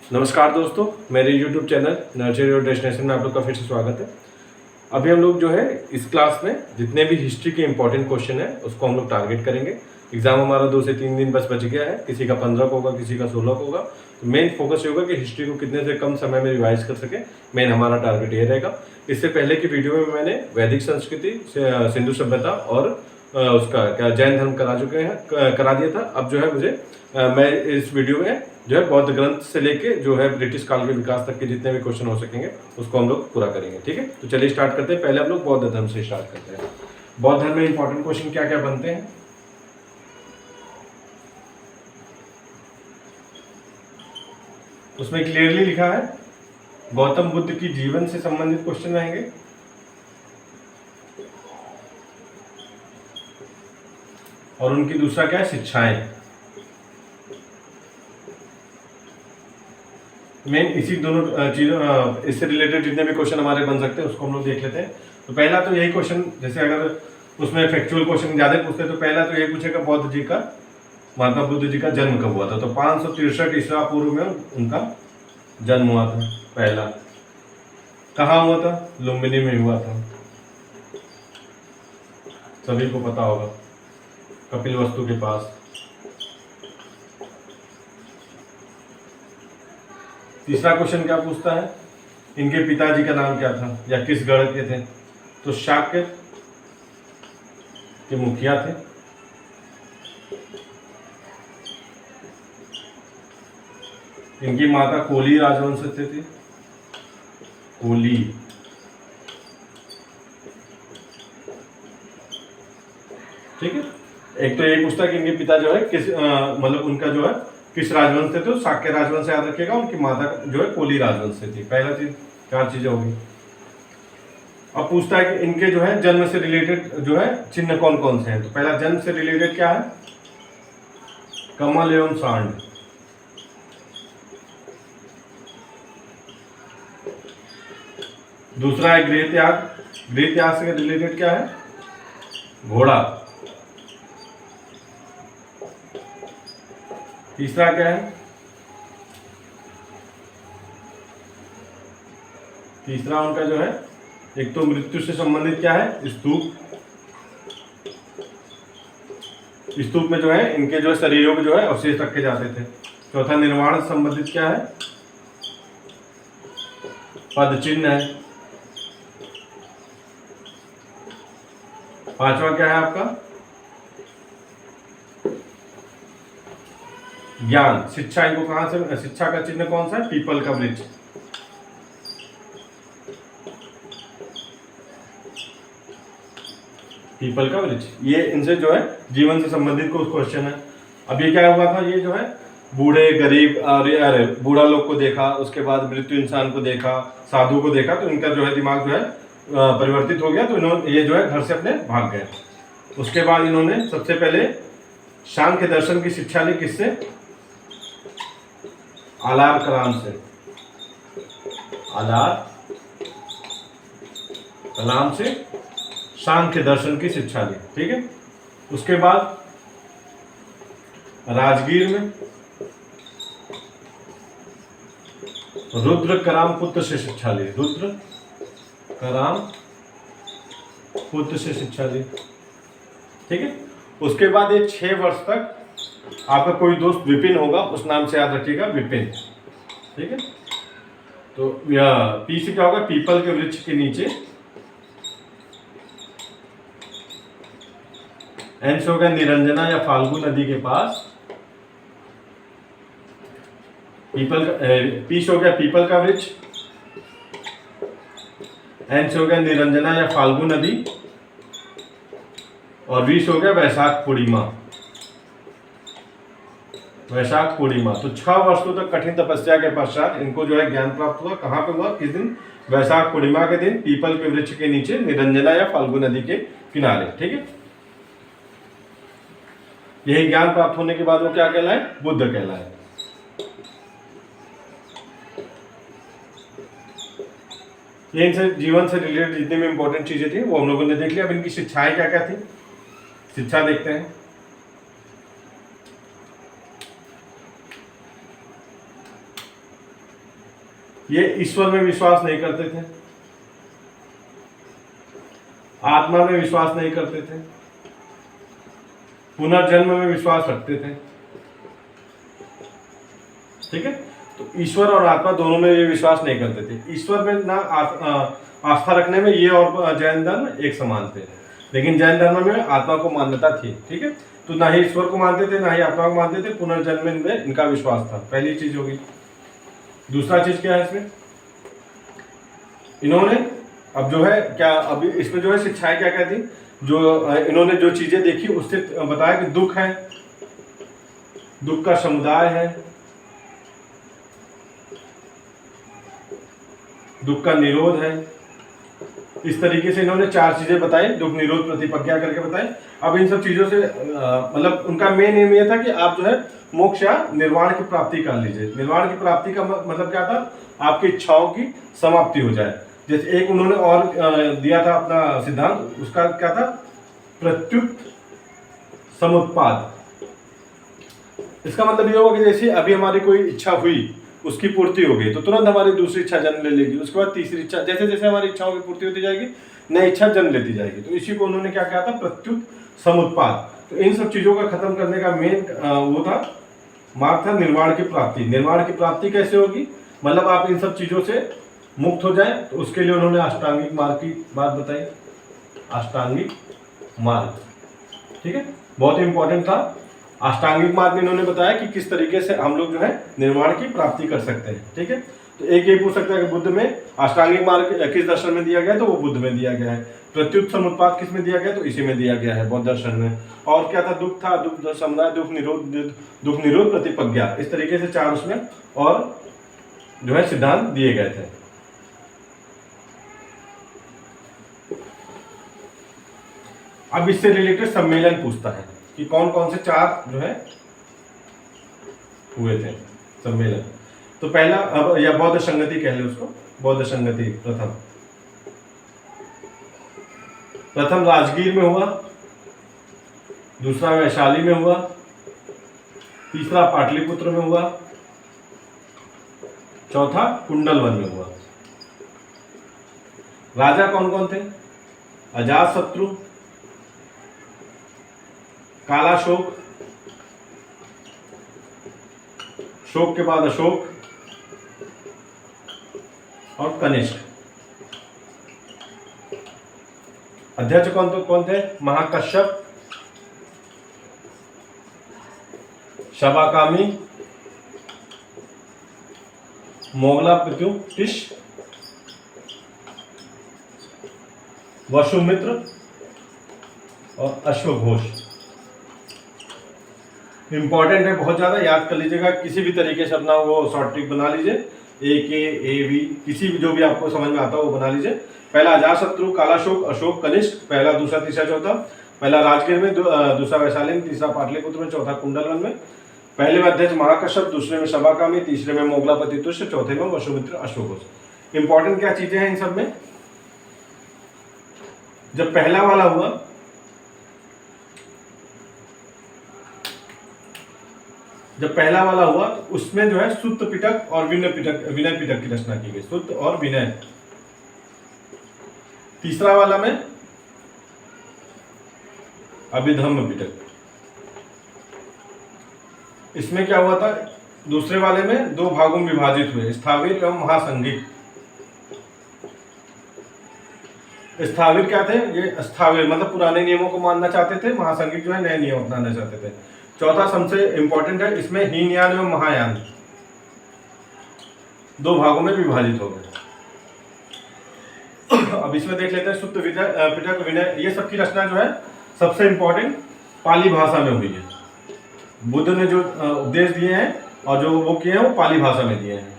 नमस्कार दोस्तों, मेरे YouTube channel nurture your destination में आप लोग का फिर से स्वागत है। अभी हम लोग जो है इस क्लास में जितने भी हिस्ट्री के इंपॉर्टेंट क्वेश्चन है उसको हम लोग टारगेट करेंगे। एग्जाम हमारा 2 से 3 दिन बस बच गया है, किसी का 15 को होगा, किसी का 16 को होगा। तो मेन फोकस ये होगा कि हिस्ट्री को कितने से कम समय में रिवाइज कर सके, मेन हमारा टारगेट ये रहेगा। इससे पहले की वीडियो में मैंने वैदिक संस्कृति, सिंधु सभ्यता और उसका क्या जैन धर्म करा दिया था। अब जो है मुझे मैं इस वीडियो में जो है बौद्ध ग्रंथ से लेके जो है ब्रिटिश काल के विकास तक के जितने भी क्वेश्चन हो सकेंगे उसको हम लोग पूरा करेंगे। ठीक है, तो चलिए स्टार्ट करते हैं। पहले हम लोग बौद्ध धर्म से स्टार्ट करते हैं। बौद्ध धर्म में इंपॉर्टेंट क्वेश्चन क्या क्या बनते हैं। उसमें क्लियरली लिखा है गौतम बुद्ध की जीवन से संबंधित क्वेश्चन रहेंगे। और उनकी दूसरा क्या है, शिक्षाएं। मेन इसी दोनों चीजों इससे रिलेटेड जितने भी क्वेश्चन हमारे बन सकते हैं उसको हम लोग देख लेते हैं। तो पहला तो यही क्वेश्चन, जैसे अगर उसमें फैक्चुअल क्वेश्शन ज्यादा पूछते तो पहला तो यही पूछेगा बौद्ध जी का, महात्मा बुद्ध जी का जन्म कब हुआ था। तो 563 ईसा पूर्व में उनका जन्म हुआ था। पहला कहाँ हुआ था, लुम्बिनी में हुआ था, सभी को पता होगा, कपिलवस्तु के पास। तीसरा क्वेश्चन क्या पूछता है, इनके पिताजी का नाम क्या था या किस गढ़ के थे। तो शाक्य के मुखिया थे। इनकी माता कोली राजवंश से थी, कोली। ठीक है, एक तो ये पूछता है कि इनके पिता जो है किस मतलब उनका जो है किस राजवंश से थे। तो शाक्य राजवंश से याद रखिएगा, उनकी माता जो है कोली राजवंश से थी। पहला चीज, 4 चीजें होगी। अब पूछता है कि इनके जो है जन्म से रिलेटेड जो है चिन्ह कौन कौन से हैं। तो पहला जन्म से रिलेटेड क्या है, कमल एवं सांड। दूसरा है गृह त्याग। गृह त्याग से रिलेटेड क्या है, घोड़ा। तीसरा क्या है, तीसरा उनका जो है एक तो मृत्यु से संबंधित क्या है, स्तूप। स्तूप में जो है इनके जो है शरीरों के जो है अवशेष रखे जाते थे। चौथा निर्वाण से संबंधित क्या है, पद चिन्ह है। पांचवा क्या है आपका, ज्ञान, शिक्षा। इनको कहां से, शिक्षा का चिन्ह कौन सा है, पीपल का वृक्ष। पीपल का वृक्ष, ये इनसे जो है जीवन से संबंधित कुछ क्वेश्चन है। अब ये क्या हुआ था, ये जो है बूढ़े गरीब अरे बूढ़ा लोग को देखा, उसके बाद मृत्यु इंसान को देखा, साधु को देखा, तो इनका जो है दिमाग जो है परिवर्तित हो गया। तो इन्होंने ये जो है घर से अपने भाग गए। उसके बाद इन्होंने सबसे पहले सांख्य दर्शन की शिक्षा ली, किससे, आलार कलाम से। आलार कलाम से सांख्य दर्शन की शिक्षा ली। ठीक है, उसके बाद राजगीर में रुद्र कराम पुत्र से शिक्षा ली। रुद्र कराम पुत्र से शिक्षा ली। ठीक है, उसके बाद ये 6 वर्ष तक आपका कोई दोस्त विपिन होगा, उस नाम से याद रखिएगा, विपिन। ठीक है, तो पी से क्या होगा, पीपल के वृक्ष के नीचे। एन से होगा निरंजना या फाल्गु नदी के पास। पीपल का पी से हो गया पीपल का वृक्ष। एन से हो गया निरंजना या फाल्गु नदी। और वी से हो गया वैशाख पूर्णिमा। वैशाख पूर्णिमा। तो 6 वर्षों तक कठिन तपस्या के पश्चात इनको जो है ज्ञान प्राप्त हुआ। कहाँ पे हुआ, किस दिन, वैशाख पूर्णिमा के दिन, पीपल के वृक्ष के नीचे, निरंजना या फाल्गु नदी के किनारे। ठीक है, यही ज्ञान प्राप्त होने के बाद वो क्या कहलाए, बुद्ध कहलाए। ये इनसे जीवन से रिलेटेड जितनी भी इंपॉर्टेंट चीजें थी वो हम लोगों ने देख लिया। अब इनकी शिक्षाएं क्या क्या थी, शिक्षा देखते हैं। ये ईश्वर में विश्वास नहीं करते थे, आत्मा में विश्वास नहीं करते थे, पुनर्जन्म में विश्वास रखते थे। ठीक है, तो ईश्वर और आत्मा दोनों में ये विश्वास नहीं करते थे। ईश्वर में ना आस्था रखने में ये और जैन धर्म एक समान थे, लेकिन जैन धर्म में आत्मा को मान्यता थी। ठीक है, तो ना ही ईश्वर को मानते थे, ना ही आत्मा को मानते थे, पुनर्जन्म में इनका विश्वास था। पहली चीज होगी। दूसरा चीज क्या है इसमें, इन्होंने अब जो है क्या, अभी इसमें जो है शिक्षाएं क्या कहती, जो इन्होंने जो चीजें देखी उससे बताया कि दुख है, दुख का समुदाय है, दुख का निरोध है। इस तरीके से इन्होंने 4 चीजें बताई, दुख निरोध प्रतिपज्ञा करके बताई। अब इन सब चीजों से मतलब उनका मेन एम ये था कि आप जो है मोक्ष या निर्वाण की प्राप्ति कर लीजिए। निर्वाण की प्राप्ति का मतलब क्या था, आपकी इच्छाओं की समाप्ति हो जाए। जैसे एक उन्होंने और दिया था अपना सिद्धांत, उसका क्या था, प्रत्युत समुत्पाद। इसका मतलब ये होगा कि जैसे अभी हमारी कोई इच्छा हुई, उसकी पूर्ति हो गई, तो तुरंत हमारी दूसरी इच्छा जन्म ले लेगी, उसके बाद तीसरी इच्छा, जैसे जैसे हमारी इच्छाओं की पूर्ति होती जाएगी नई इच्छा जन्म लेती जाएगी। तो इसी को उन्होंने क्या कहा था, प्रत्युत समुत्पाद। तो इन सब चीजों का खत्म करने का मेन वो था, मार्ग था निर्वाण की प्राप्ति। निर्वाण की प्राप्ति कैसे होगी, मतलब आप इन सब चीजों से मुक्त हो जाए, तो उसके लिए उन्होंने अष्टांगिक मार्ग की बात बताई। अष्टांगिक मार्ग, ठीक है, बहुत इंपॉर्टेंट था। अष्टांगिक मार्ग में इन्होंने बताया कि किस तरीके से हम लोग जो है निर्वाण की प्राप्ति कर सकते हैं। ठीक है, तो एक ये पूछ सकता है कि बुद्ध में अष्टांगिक मार्ग किस दर्शन में दिया गया है, तो वो बुद्ध में दिया गया है। प्रत्युत समुत्पाद किस में दिया गया, तो इसी में दिया गया है, बौद्ध दर्शन में। और क्या था, दुख था, दुख समुदाय, दुख निरोध प्रतिपज्ञा। इस तरीके से 4 उसमें और जो है सिद्धांत दिए गए थे। अब इससे रिलेटेड सम्मेलन पूछता है कि कौन कौन से 4 जो है हुए थे सम्मेलन। तो पहला, अब या बौद्ध संगति कह ले उसको, बौद्ध संगति प्रथम राजगीर में हुआ, दूसरा वैशाली में हुआ, तीसरा पाटलिपुत्र में हुआ, चौथा कुंडलवन में हुआ। राजा कौन कौन थे, अजातशत्रु, कालाशोक, शोक के बाद अशोक और कनिष्क। अध्यक्ष कौन थे, महाकश्यप, शबाकामी, मोगलापत्युतिश, वसुमित्र और अश्वघोष। इंपॉर्टेंट है, बहुत ज्यादा याद कर लीजिएगा। किसी भी तरीके से अपना वो शॉर्ट ट्रिक बना लीजिए, ए वी, किसी भी जो भी आपको समझ में आता है वो बना लीजिए। पहला अजातशत्रु, कालाशोक, अशोक, कनिष्क, पहला, दूसरा, तीसरा, चौथा। पहला राजगीर में, दूसरा वैशाली में, तीसरा पाटलिपुत्र में, चौथा कुंडलवन में। पहले में अध्यक्ष महाकश्यप, दूसरे में शबाकामी, तीसरे में मोगलापतितुष, चौथे में वसुमित्र अश्वघोष। इंपॉर्टेंट क्या चीजें हैं इन सब में, जब पहला वाला हुआ तो उसमें जो है सुत्त पिटक और विनय पिटक की रचना की गई, सुत्त और विनय। तीसरा वाला में अभिधम्म पिटक। इसमें क्या हुआ था, दूसरे वाले में 2 भागों में विभाजित हुए, स्थाविर एवं महासंघिक। स्थाविर क्या थे, ये स्थाविर मतलब पुराने नियमों को मानना चाहते थे, महासंघिक जो है नए नियम अपनाना चाहते थे। चौथा सबसे इंपॉर्टेंट है, इसमें हीनयान एवं महायान 2 भागों में विभाजित हो गए। अब इसमें देख लेते हैं, सुत्त पिटक विनय, ये सबकी रचना जो है सबसे इंपॉर्टेंट पाली भाषा में हुई है। बुद्ध ने जो उपदेश दिए हैं और जो वो किए हैं वो पाली भाषा में दिए हैं।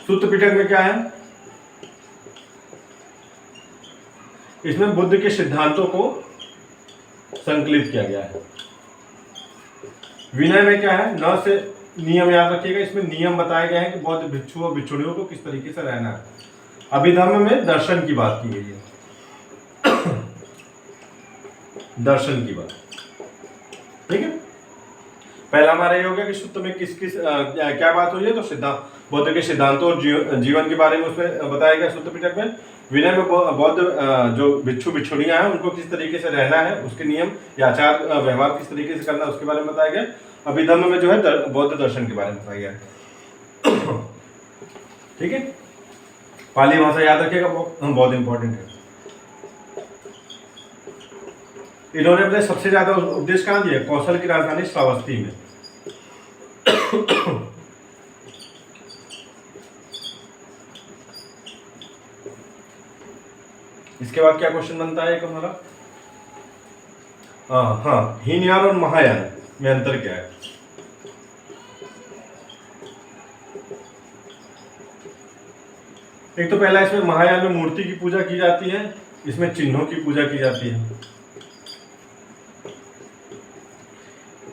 सुत्त पिटक में क्या है, इसमें बुद्ध के सिद्धांतों को संकलित किया गया है। विनय में क्या है, न से नियम याद रखिएगा, इसमें नियम बताए गए हैं कि बौद्ध भिक्षु और भिक्षुणियों को किस तरीके से रहना है। अभिधम्म में दर्शन की बात की गई है, दर्शन की बात, ठीक है। पहला हमारा ये हो गया कि सूत्र में किस किस क्या बात हुई है, तो सिद्धांत, बौद्ध के सिद्धांतों और जीवन के बारे में उसमें बताया गया सूत्र पिटक में। विनय में बौद्ध जो भिक्षु भिक्षुणियां हैं उनको किस तरीके से रहना है, उसके नियम या आचार व्यवहार किस तरीके से करना है उसके बारे में बताया गया। अभिधम्म में जो है बौद्ध दर्शन के बारे में बताया गया। ठीक है, पाली भाषा याद रखिएगा, बहुत इंपॉर्टेंट है। इन्होंने अपने सबसे ज्यादा उपदेश कहाँ दिया, कौशल की राजधानी श्रावस्ती में। इसके बाद क्या क्वेश्चन बनता है एक हमारा, हाँ, हीनयान और महायान में अंतर क्या है। एक तो पहला, इसमें महायान में मूर्ति की पूजा की जाती है, इसमें चिन्हों की पूजा की जाती है।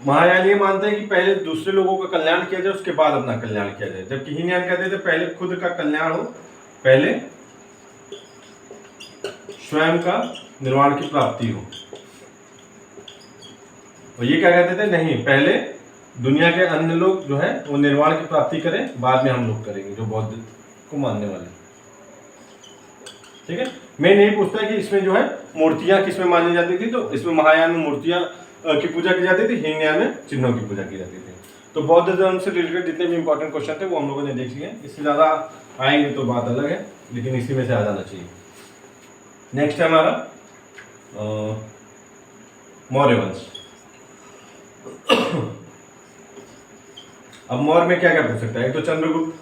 महायान ये मानते हैं कि पहले दूसरे लोगों का कल्याण किया जाए, उसके बाद अपना कल्याण किया जाए, जबकि हीनयान कहते थे पहले खुद का कल्याण हो, पहले स्वयं का निर्वाण की प्राप्ति हो। और ये क्या कहते थे, नहीं, पहले दुनिया के अन्य लोग जो है वो निर्वाण की प्राप्ति करें, बाद में हम लोग करेंगे, जो बौद्ध को मानने वाले। ठीक है, मैं नहीं पूछता है कि इसमें जो है मूर्तियां किसमें मानी जाती थी, तो इसमें महायान में मूर्तियां की पूजा की जाती थी, हीनयान में चिन्हों की पूजा की जाती थी। तो बौद्ध धर्म से रिलेटेड जितने भी इंपॉर्टेंट क्वेश्चन थे वो हम लोगों ने देख लिए। इससे ज्यादा आएंगे तो बात अलग है, लेकिन इसी में से आ जाना चाहिए। नेक्स्ट है हमारा मौर्य वंश। अब मौर्य में क्या क्या पूछ सकता है, एक तो चंद्रगुप्त,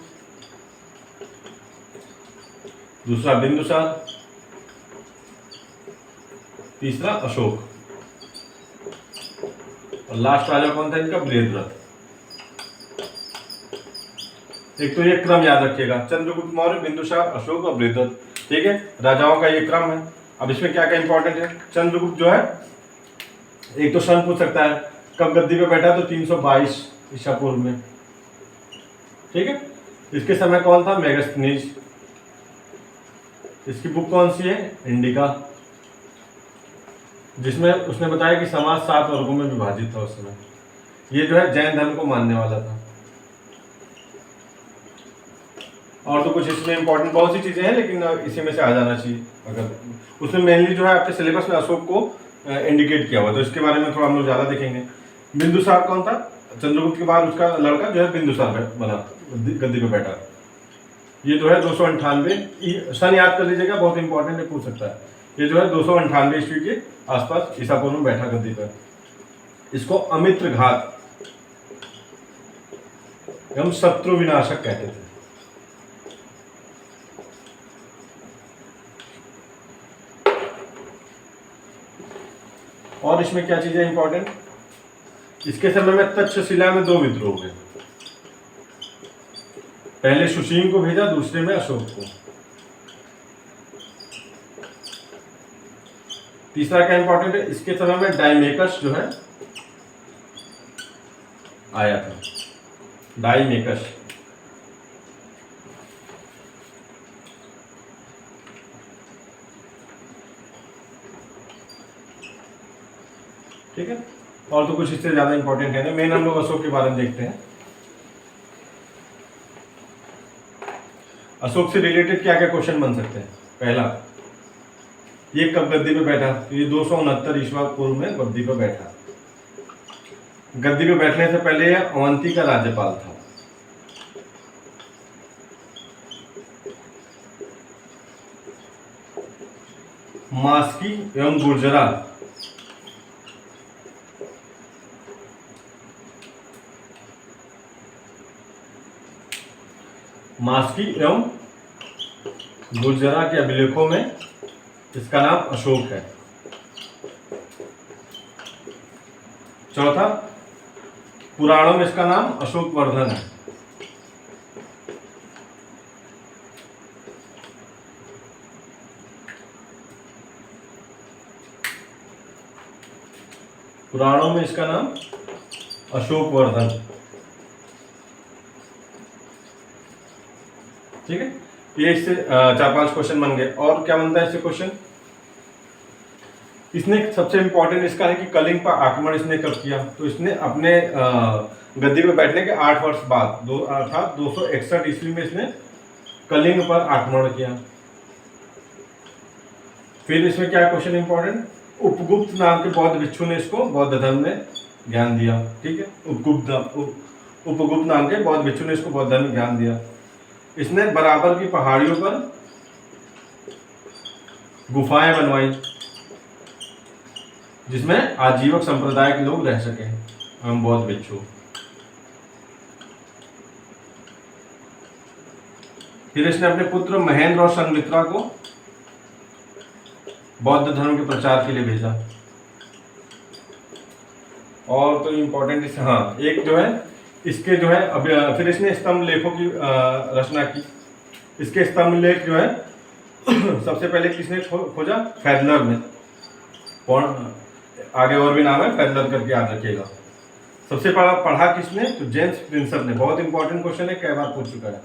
दूसरा बिंदुसार, तीसरा अशोक, और लास्ट राजा कौन था इनका, बृहद्रथ। एक तो ये क्रम याद रखिएगा, चंद्रगुप्त मौर्य, बिंदुसार, अशोक और बृहद्रथ। ठीक है, राजाओं का ये क्रम है। अब इसमें क्या क्या इंपॉर्टेंट है, चंद्रगुप्त जो है एक तो सन पूछ सकता है, कब गद्दी पे बैठा, तो 322 ईसा पूर्व में। ठीक है, इसके समय कौन था, मेगास्थनीज। इसकी बुक कौन सी है, इंडिका, जिसमें उसने बताया कि समाज 7 वर्गों में विभाजित था उस समय। ये जो है जैन धर्म को मानने वाला था। और तो कुछ इसमें इंपॉर्टेंट बहुत सी चीजें हैं, लेकिन इसी में से आ जाना चाहिए। अगर उसमें मेनली जो है आपके सिलेबस में अशोक को इंडिकेट किया हुआ, तो इसके बारे में थोड़ा हम लोग ज्यादा देखेंगे। बिंदुसार कौन था, चंद्रगुप्त के बाद उसका लड़का जो है बिंदुसार बना, गद्दी पे बैठा। ये जो है 298 सन याद कर लीजिएगा, बहुत इंपॉर्टेंट है, पूछ सकता है। ये जो है 298 ईस्वी के आसपास ईसा पूर्व में बैठा गद्दी पर। इसको अमित्र घात एवं शत्रु विनाशक कहते थे। और इसमें क्या चीजें इंपॉर्टेंट, इसके समय में तक्षशिला में 2 विद्रोह हुए, पहले सुशील को भेजा, दूसरे में अशोक को। तीसरा क्या इंपॉर्टेंट है, इसके समय में डाइमेकस जो है आया था, डाइमेकस। ठीक है, और तो कुछ इससे ज्यादा इंपॉर्टेंट है नहीं, मेन हम लोग अशोक के बारे में देखते हैं। अशोक से रिलेटेड क्या क्या क्वेश्चन बन सकते हैं। पहला, ये कब गद्दी पे बैठा, तो ये 269 ईस्वी पूर्व में गद्दी पे बैठा। गद्दी पे बैठने से पहले यह अवंती का राज्यपाल था। मास्की एवं गुर्जरा मास्की एवं गुर्जरा के अभिलेखों में इसका नाम अशोक है। चौथा, पुराणों में इसका नाम अशोक वर्धन है। पुराणों में इसका नाम अशोक वर्धन। ठीक है, ये इससे 4-5 क्वेश्चन बन गए। और क्या बनता है इससे क्वेश्चन, इसने सबसे इम्पोर्टेंट इसका है कि कलिंग पर आक्रमण इसने कब किया, तो इसने अपने गद्दी पे बैठने के 8 वर्ष बाद अर्थात 261 ईस्वी में इसने कलिंग पर आक्रमण किया। फिर इसमें क्या क्वेश्चन इंपॉर्टेंट, उपगुप्त नाम के बौद्ध भिक्षु ने इसको बौद्ध धर्म में ज्ञान दिया। ठीक है, उपगुप्त नाम के बौद्ध भिक्षु ने इसको बौद्ध धर्म में ज्ञान दिया। इसने बराबर की पहाड़ियों पर गुफाएं बनवाई जिसमें आजीवक संप्रदाय के लोग रह सके, हम बौद्ध भिक्षु। फिर इसने अपने पुत्र महेंद्र और संमित्रा को बौद्ध धर्म के प्रचार के लिए भेजा। और तो इम्पोर्टेंट इस, हाँ एक जो है इसके जो है अब फिर इसने स्तंभ लेखों की रचना की। इसके स्तंभ लेख जो है सबसे पहले किसने खोजा, फैडलर ने। आगे और भी नाम है, फैडलर करके याद रखिएगा। सबसे पढ़ा किसने, तो जेम्स प्रिंसप ने। बहुत इंपॉर्टेंट क्वेश्चन है, कई बार पूछ चुका है।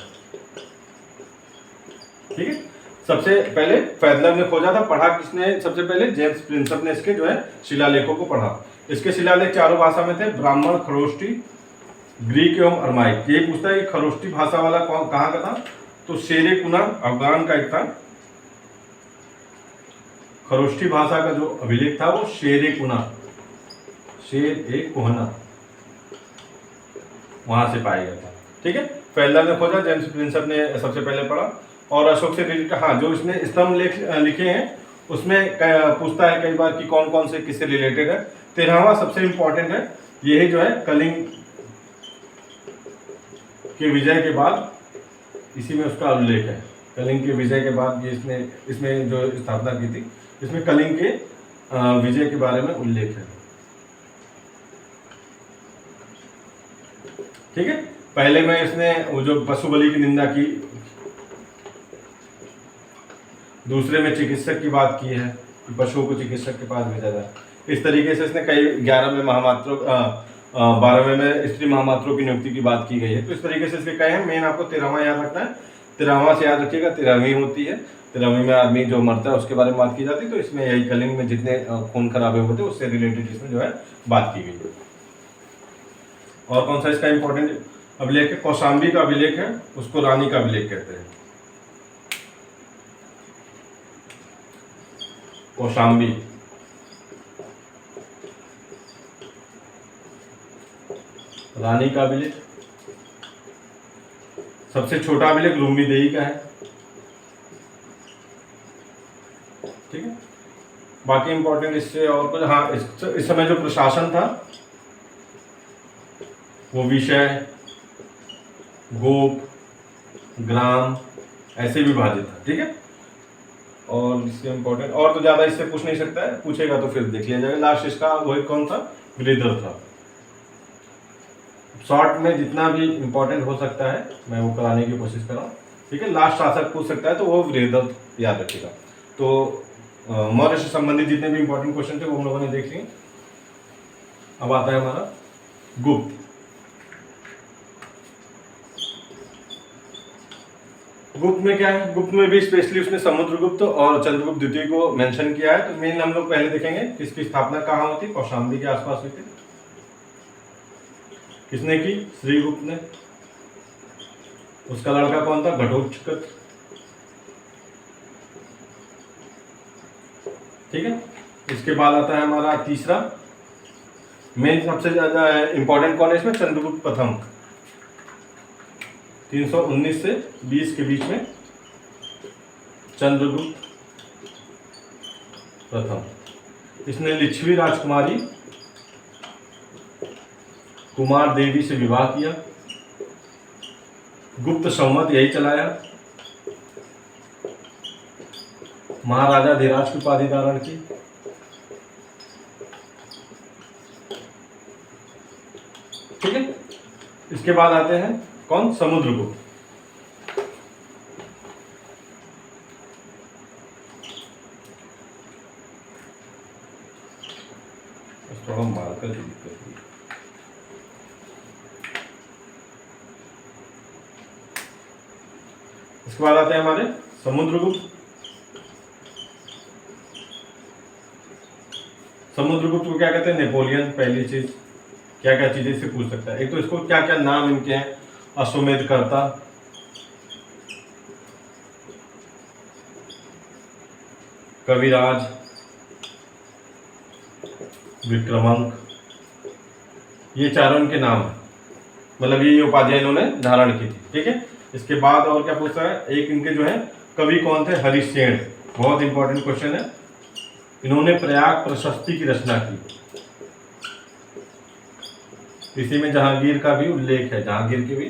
ठीक है, सबसे पहले फैडलर ने खोजा था, पढ़ा किसने सबसे पहले, जेम्स प्रिंसप ने इसके जो है शिलालेखों को पढ़ा। इसके शिलालेख चारों भाषा में थे, ब्राह्मण, खरोष्टी, ग्रीक एवं अरमाइक। ये पूछता है कि खरोष्टी भाषा वाला कहाँ का था, तो शेरे कुना अफगान का एक था। खरोष्टी भाषा का जो अभिलेख था वो शेरे कुना, शेर ए कोहना, वहां से पाया गया था। ठीक है, फैडलर ने खोजा, जेम्स प्रिंसप ने सबसे पहले पढ़ा। और अशोक से रिलेटेड, हाँ जो इसने स्तंभ लेख लिखे हैं उसमें पूछता है कई बार कि कौन कौन से किससे रिलेटेड है। 13वां सबसे इंपॉर्टेंट है, यही जो है कलिंग के विजय के बाद, इसी में उसका उल्लेख है। कलिंग के विजय के बाद ये इसमें जो स्थापना की थी, इसमें कलिंग के विजय के बारे में उल्लेख है। ठीक है, पहले में इसने वो जो पशु बलि की निंदा की, दूसरे में चिकित्सक की बात की है, पशुओं को चिकित्सक के पास भेजा जाए। इस तरीके से इसने कई 11वें महामात्रों 12वें में स्त्री महामात्रों की नियुक्ति की बात की गई है। तो इस तरीके से इसके कहे हैं। मेन आपको 13वां याद रखना है, 13वां से याद रखिएगा। 13वीं होती है, 13वीं में आदमी जो मरता है उसके बारे में बात की जाती है। तो इसमें यही कलिंग में जितने खून खराबे होते हैं उससे रिलेटेड इसमें जो है बात की गई है। और कौन सा इसका इंपॉर्टेंट अभिलेख है, कौशाम्बी का अभिलेख है, उसको रानी का अभिलेख कहते हैं। कौशाम्बी, रानी का अभिलेख। सबसे छोटा अभिलेख लुम्बी देही का है। ठीक है, बाकी इंपॉर्टेंट इससे और कुछ, हाँ इस समय जो प्रशासन था वो विषय, गोप, ग्राम ऐसे विभाजित था। ठीक है, और इससे इंपॉर्टेंट और तो ज्यादा इससे पूछ नहीं सकता है, पूछेगा तो फिर देख लिया जाएगा। लास्ट इसका वही कौन था, गिरिधर था। शॉर्ट में जितना भी इंपॉर्टेंट हो सकता है मैं वो कराने की कोशिश कर रहा हूँ। ठीक है, लास्ट शासक पूछ सकता है तो वो गिरिधर याद रखिएगा। तो मौर्य से संबंधित जितने भी इंपॉर्टेंट क्वेश्चन थे वो हम लोगों ने देख लिए। अब आता है हमारा गुप्त। गुप्त में क्या है, गुप्त में भी स्पेशली उसने समुद्रगुप्त और चंद्रगुप्त द्वितीय को मेंशन किया है। तो मेन हम लोग पहले देखेंगे किसकी स्थापना कहाँ होती, कौशाम्बी के आसपास हुई थी। किसने की, श्रीगुप्त ने। उसका लड़का कौन था, घटोत्कच। ठीक है, इसके बाद आता है हमारा तीसरा, मेन सबसे ज्यादा इंपॉर्टेंट कौन है इसमें, चंद्रगुप्त प्रथम। 319 से 20 के बीच में चंद्रगुप्त प्रथम। इसने लिच्छवी राजकुमारी कुमार देवी से विवाह किया। गुप्त संवत यही चलाया। महाराजा धीराज की उपाधि धारण की। ठीक है, इसके बाद आते हैं कौन, समुद्रगुप्त। थोड़ा मार्कर की दिक्कत हुई। इसके बाद आते हैं हमारे समुद्रगुप्त। समुद्रगुप्त को क्या कहते हैं? नेपोलियन। पहली चीज क्या क्या चीजें इससे पूछ सकता है? एक तो इसको क्या क्या नाम इनके हैं? अश्वमेधकर्ता, कविराज, विक्रमांक, ये चारों इनके नाम है, मतलब ये उपाधियां इन्होंने धारण की थी। ठीक है, इसके बाद और क्या पूछता है? एक इनके जो है कवि कौन थे? हरिश्चंद्र। बहुत इंपॉर्टेंट क्वेश्चन है। इन्होंने प्रयाग प्रशस्ति की रचना की। इसी में जहांगीर का भी उल्लेख है। जहांगीर की भी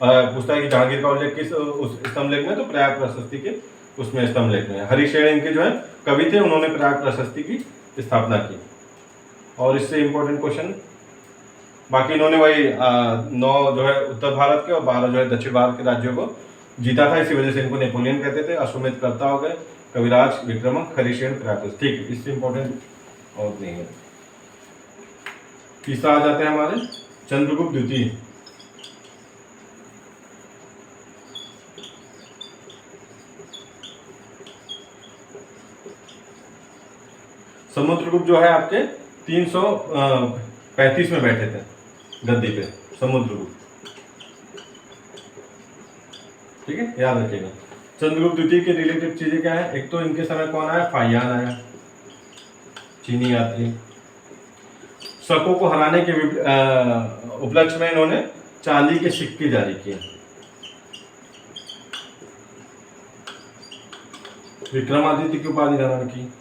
पूछता है कि जहांगीर का उल्लेख किस उस स्तंभलेख में? तो प्रयाग प्रशस्ति के उसमें स्तंभलेख में। हरिश्चंद्र इनके जो है कवि थे, उन्होंने प्रयाग प्रशस्ति की स्थापना की। और इससे इंपॉर्टेंट क्वेश्चन, बाकी इन्होंने वही 9 जो है उत्तर भारत के और 12 जो है दक्षिण भारत के राज्यों को जीता था, इसी वजह से इनको नेपोलियन कहते थे। अश्वमेधकर्ता हो गए, कविराज, विक्रमक, हरिश्चंद्र, प्रयाग। ठीक है, इससे इंपॉर्टेंट और नहीं है। तीसरा आ जाते हैं हमारे चंद्रगुप्त द्वितीय। समुद्रगुप्त जो है आपके 335 में बैठे थे गद्दी पे, समुद्रगुप्त। ठीक है, याद रखिएगा। चंद्रगुप्त द्वितीय के रिलेटेड चीजें क्या है? एक तो इनके समय कौन आया? फाहियान आया, चीनी यात्री। शकों को हराने के उपलक्ष्य में इन्होंने चांदी के सिक्के जारी किए। विक्रमादित्य की उपाधि धारण की।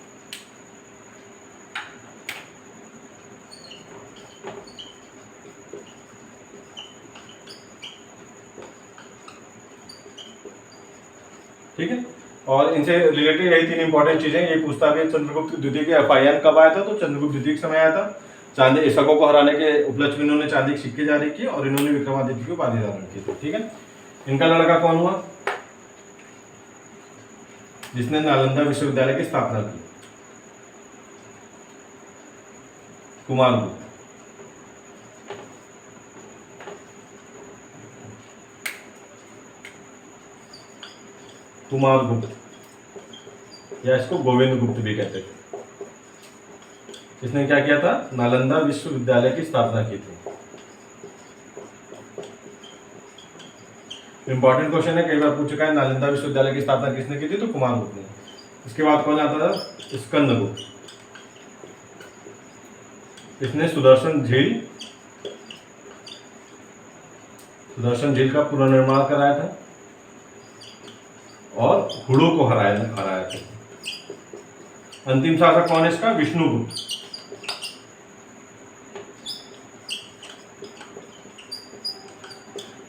ठीक है, और इनसे रिलेटेड यही 3 इंपॉर्टेंट चीजें ये पूछता है। चंद्रगुप्त द्वितीय के फाहियान कब आया था? तो चंद्रगुप्त द्वितीय के समय आया था। चांदी शकों को हराने के उपलक्ष्य में इन्होंने चांदी के सिक्के जारी किए और इन्होंने विक्रमादित्य की उपाधि धारण की थी। ठीक है, इनका लड़का कौन हुआ जिसने नालंदा विश्वविद्यालय की स्थापना की? कुमारगुप्त। कुमारगुप्त या इसको गोविंद गुप्त भी कहते थे। इसने क्या किया था? नालंदा विश्वविद्यालय की स्थापना की थी। इंपॉर्टेंट क्वेश्चन है, कई बार पूछ चुका है। नालंदा विश्वविद्यालय की स्थापना किसने की थी? तो कुमारगुप्त ने। इसके बाद कौन आता था? स्कंदगुप्त। इसने सुदर्शन झील का पुनर्निर्माण कराया था और हुड़ों को हराया था। अंतिम शासक कौन है इसका? विष्णुगुप्त।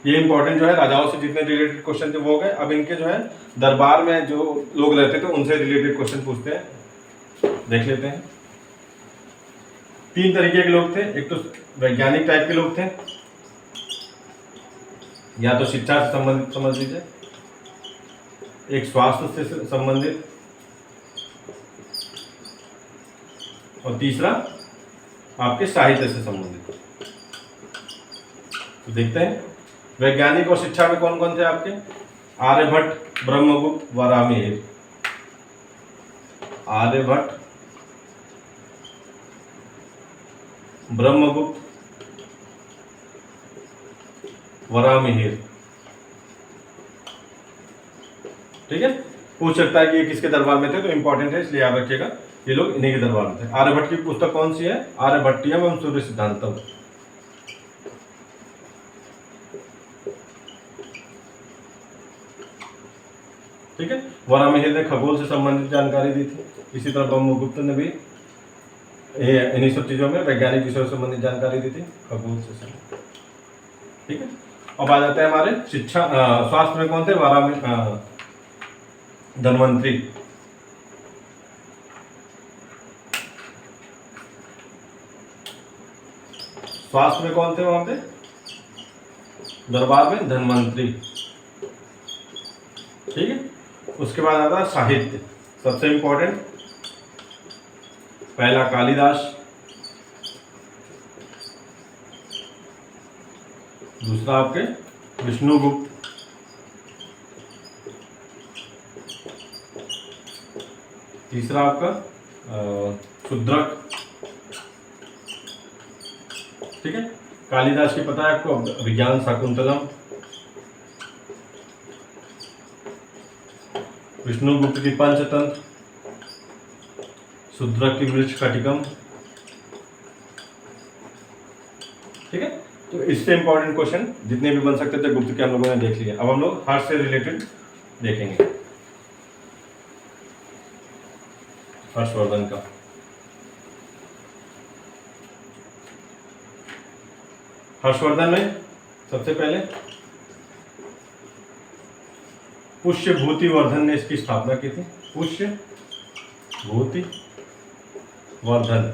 ये इंपॉर्टेंट जो है राजाओं से जितने रिलेटेड क्वेश्चन थे वो हो गए। अब इनके जो है दरबार में जो लोग रहते थे उनसे रिलेटेड क्वेश्चन पूछते हैं, देख लेते हैं। 3 तरीके के लोग थे। एक तो वैज्ञानिक टाइप के लोग थे, या तो शिक्षा से संबंधित समझ लीजिए, एक स्वास्थ्य से संबंधित, और तीसरा आपके साहित्य से संबंधित। तो देखते हैं वैज्ञानिक और शिक्षा में कौन कौन थे आपके? आर्यभट्ट, ब्रह्मगुप्त, वराहमिहिर। आर्यभट्ट, ब्रह्मगुप्त, वराहमिहिर। ठीक है, पूछ सकता है कि ये किसके दरबार में थे, तो इंपॉर्टेंट है इसलिए याद रखिएगा ये लोग इन्हीं के दरबार में थे। आर्यभट्ट की पुस्तक कौन सी है? आर्यभट्टियम एवं सूर्य सिद्धांतम। ठीक है, वराहमिहिर ने खगोल से संबंधित जानकारी दी थी। इसी तरह ब्रह्मगुप्त ने भी इन्हीं सब चीजों में वैज्ञानिक विषयों से संबंधित जानकारी दी थी, खगोल से संबंधित। ठीक है, अब आ जाते हैं हमारे शिक्षा स्वास्थ्य में कौन थे? धन्वंतरी। स्वास्थ्य में कौन थे वहां पे दरबार में? धन्वंतरी। ठीक है, उसके बाद आता है साहित्य, सबसे इंपॉर्टेंट। पहला कालिदास, दूसरा आपके विष्णुगुप्त, तीसरा आपका शुद्रक, ठीक है। कालिदास की पता है आपको, अभिज्ञान शाकुंतलम। विष्णुगुप्त की पंचतंत्र, शूद्रक की वृक्ष कटिकम। ठीक है, तो इससे इंपॉर्टेंट क्वेश्चन जितने भी बन सकते थे गुप्त के हम लोगों ने देख लिया। अब हम लोग हर्ष से रिलेटेड देखेंगे, हर्षवर्धन का। हर्षवर्धन में सबसे पहले पुष्यभूति वर्धन ने इसकी स्थापना की थी। पुष्यभूति वर्धन,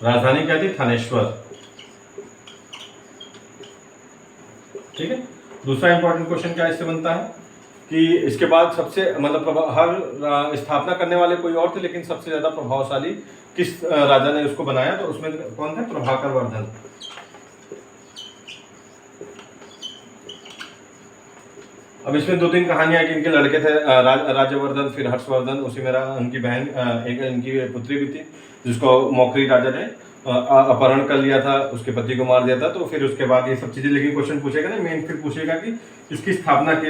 राजधानी क्या थी? थानेश्वर। ठीक है, दूसरा इंपॉर्टेंट क्वेश्चन क्या इससे बनता है कि इसके बाद सबसे मतलब हर स्थापना करने वाले कोई और थे, लेकिन सबसे ज्यादा प्रभावशाली किस राजा ने उसको बनाया? तो उसमें कौन थे? प्रभाकर वर्धन। अब इसमें दो तीन कहानियां कि इनके लड़के थे, राज्यवर्धन, फिर हर्षवर्धन, उसी में उनकी बहन, एक इनकी पुत्री भी थी जिसको मौखरी राजा ने अपहरण कर लिया था, उसके पति को मार दिया था। तो फिर उसके बाद ये सब चीजें, लेकिन क्वेश्चन पूछेगा ना मेन, फिर पूछेगा कि इसकी स्थापना के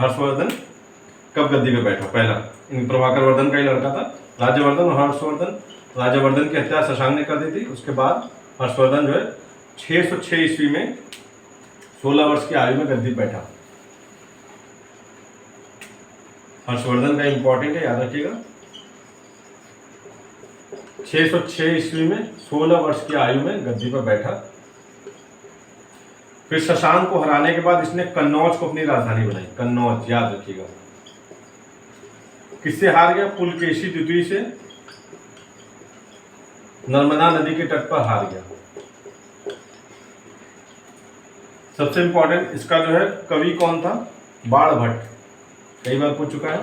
हर्षवर्धन कब गद्दी पे बैठा? पहला प्रभाकर वर्धन का ही लड़का था राज्यवर्धन और हर्षवर्धन। राज्यवर्धन की हत्या शशांक ने कर दी थी। उसके बाद हर्षवर्धन जो है 606 ईस्वी में 16 वर्ष की आयु में गद्दी बैठा। हर्षवर्धन का इंपॉर्टेंट है, याद रखिएगा। 606 ईस्वी में 16 वर्ष की आयु में गद्दी पर बैठा। फिर शशांक को हराने के बाद इसने कन्नौज को अपनी राजधानी बनाई। कन्नौज याद रखिएगा। किससे हार गया? पुलकेशी द्वितीय से, नर्मदा नदी के तट पर हार गया। सबसे इंपॉर्टेंट इसका जो है कवि कौन था? बाणभट्ट, कई बार पूछ चुका है।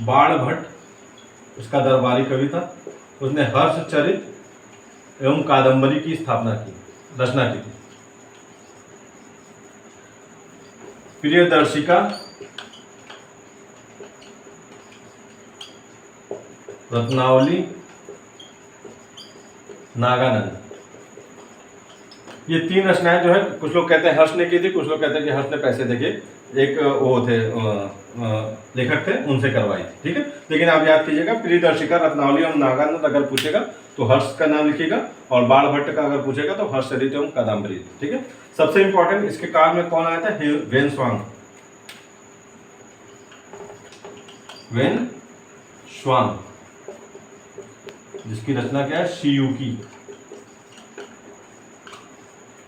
बाणभट्ट उसका दरबारी कवि था। उसने हर्षचरित एवं कादंबरी की रचना की थी। प्रियदर्शिका, रत्नावली, नागानंद, ये तीन रचनाएं जो है कुछ लोग कहते हैं हर्ष ने की थी, कुछ लोग कहते हैं कि हर्ष ने पैसे देके एक वो थे लेखक थे उनसे करवाई थी। ठीक है, लेकिन आप याद कीजिएगा प्रियदर्शिका, रत्नावली और नागानंद अगर पूछेगा तो हर्ष का नाम लिखिएगा, और बाणभट्ट का अगर पूछेगा तो हर्षचरित एवं कादंबरी। ठीक है, सबसे इंपॉर्टेंट इसके काल में कौन आया था? वेनस्वांग। वेनस्वांग जिसकी रचना क्या है? शियुकी,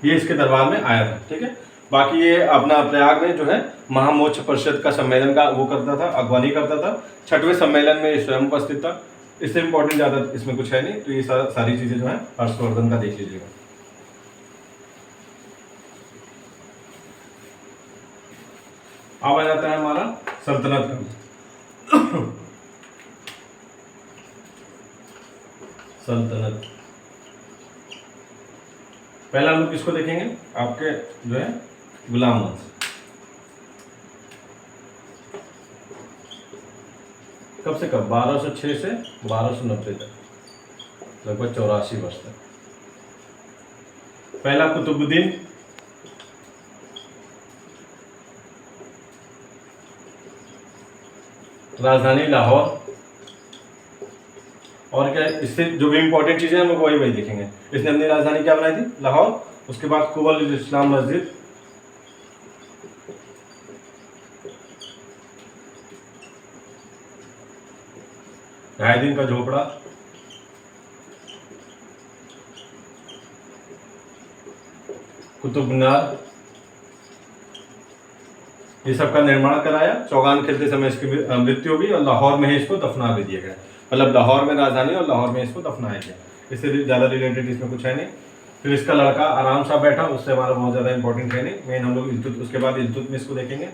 ये इसके दरबार में आया था। ठीक है, बाकी ये अपना प्रयाग में जो है महामोक्ष परिषद का सम्मेलन का वो करता था, अगवानी करता था। 6वें सम्मेलन में स्वयं उपस्थित था। इससे इंपॉर्टेंट ज्यादा इसमें कुछ है नहीं, तो ये सारी चीजें जो है हर्षवर्धन का देख लीजिएगा। अब आ जाता है हमारा सल्तनत का। सल्तनत पहला हम लोग किसको देखेंगे? आपके जो है गुलाम वंश। कब से कब? 1206 से 1290 तक, लगभग 84 वर्ष तक। पहला कुतुबुद्दीन, राजधानी लाहौर। और क्या इससे जो भी इंपॉर्टेंट चीजें हम लोग वही देखेंगे। इसने अपनी राजधानी क्या बनाई थी? लाहौर। उसके बाद कुबल इस्लाम मस्जिद, ढाई दिन का झोपड़ा, कुतुब मीनार, ये सब का निर्माण कराया। चौगान खेलते समय इसकी मृत्यु हुई और लाहौर में ही इसको दफना भी दिया गया। मतलब लाहौर में राजधानी और लाहौर में इसको दफनाया गया। इससे ज़्यादा रिलेटेड इसमें कुछ है नहीं। फिर इसका लड़का आराम सा बैठा, उससे हमारा बहुत ज़्यादा इंपॉर्टेंट है नहीं। मेन हम लोग उसके बाद इल्तुतमिश को देखेंगे।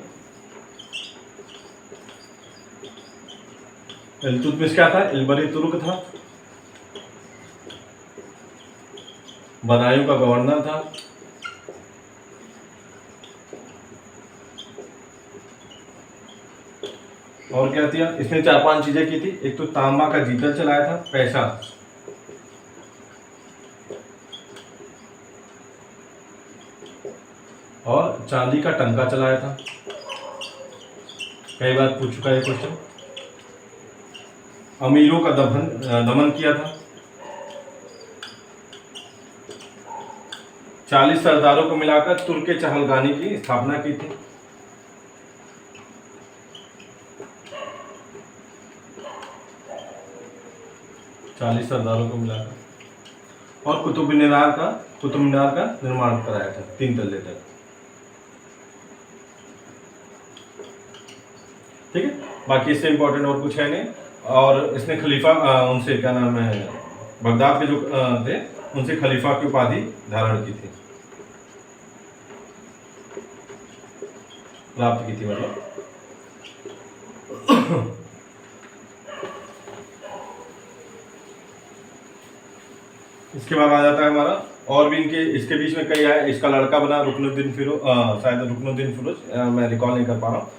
इल्तुतमिश क्या था? इल्बरी तुर्क था, बदायूं का गवर्नर था। और क्या किया इसने, 4-5 चीजें की थी। एक तो तांबा का जीतल चलाया था, पैसा, और चांदी का टंका चलाया था। कई बार पूछ चुका है क्वेश्चन। अमीरों का दमन किया था। 40 सरदारों को मिलाकर तुर्क चहलगानी की स्थापना की थी। चालीस सरदारों को मिलाकर। और कुतुब मीनार का निर्माण कराया था 3 तल्ले तक। ठीक है, बाकी इससे इंपॉर्टेंट और कुछ है नहीं। और इसने खलीफा उनसे क्या नाम है, बगदाद के जो थे उनसे खलीफा की उपाधि धारण की थी, प्राप्त की थी मतलब। इसके बाद आ जाता है हमारा, और भी इनके इसके बीच में कई है। इसका लड़का बना रुकनुद्दीन फिरोज, शायद रुकनुद्दीन फिरोज, मैं रिकॉल नहीं कर पा रहा हूँ।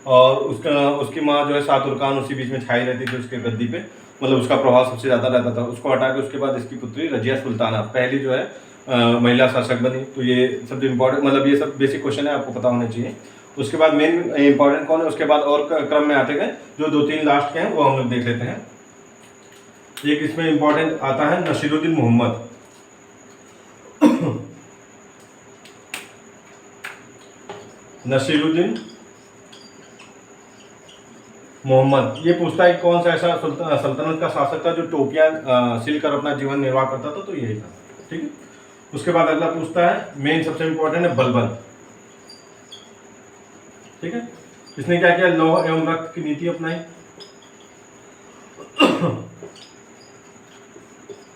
और उसकी माँ जो है सातुरखान उसी बीच में छाई रहती थी उसके गद्दी पे, मतलब उसका प्रभाव सबसे ज़्यादा रहता था। उसको हटा के उसके बाद इसकी पुत्री रजिया सुल्ताना पहली जो है महिला शासक बनी। तो ये सब जो इम्पोर्टेंट, मतलब ये सब बेसिक क्वेश्चन है, आपको पता होने चाहिए। उसके बाद मेन इंपॉर्टेंट कौन है, उसके बाद और क्रम में आते गए। जो 2-3 लास्ट के हैं वो हम लोग देख लेते हैं। एक इसमें इंपॉर्टेंट आता है नसीरुद्दीन मोहम्मद। नसीरुद्दीन मोहम्मद ये पूछता है कौन सा ऐसा सल्तनत का शासक था जो टोपियां सिल कर अपना जीवन निर्वाह करता था, तो यही था। ठीक है, उसके बाद अगला पूछता है, मेन सबसे इंपॉर्टेंट है बलबन। ठीक है, इसने क्या किया, लौह एवं रक्त की नीति अपनाई।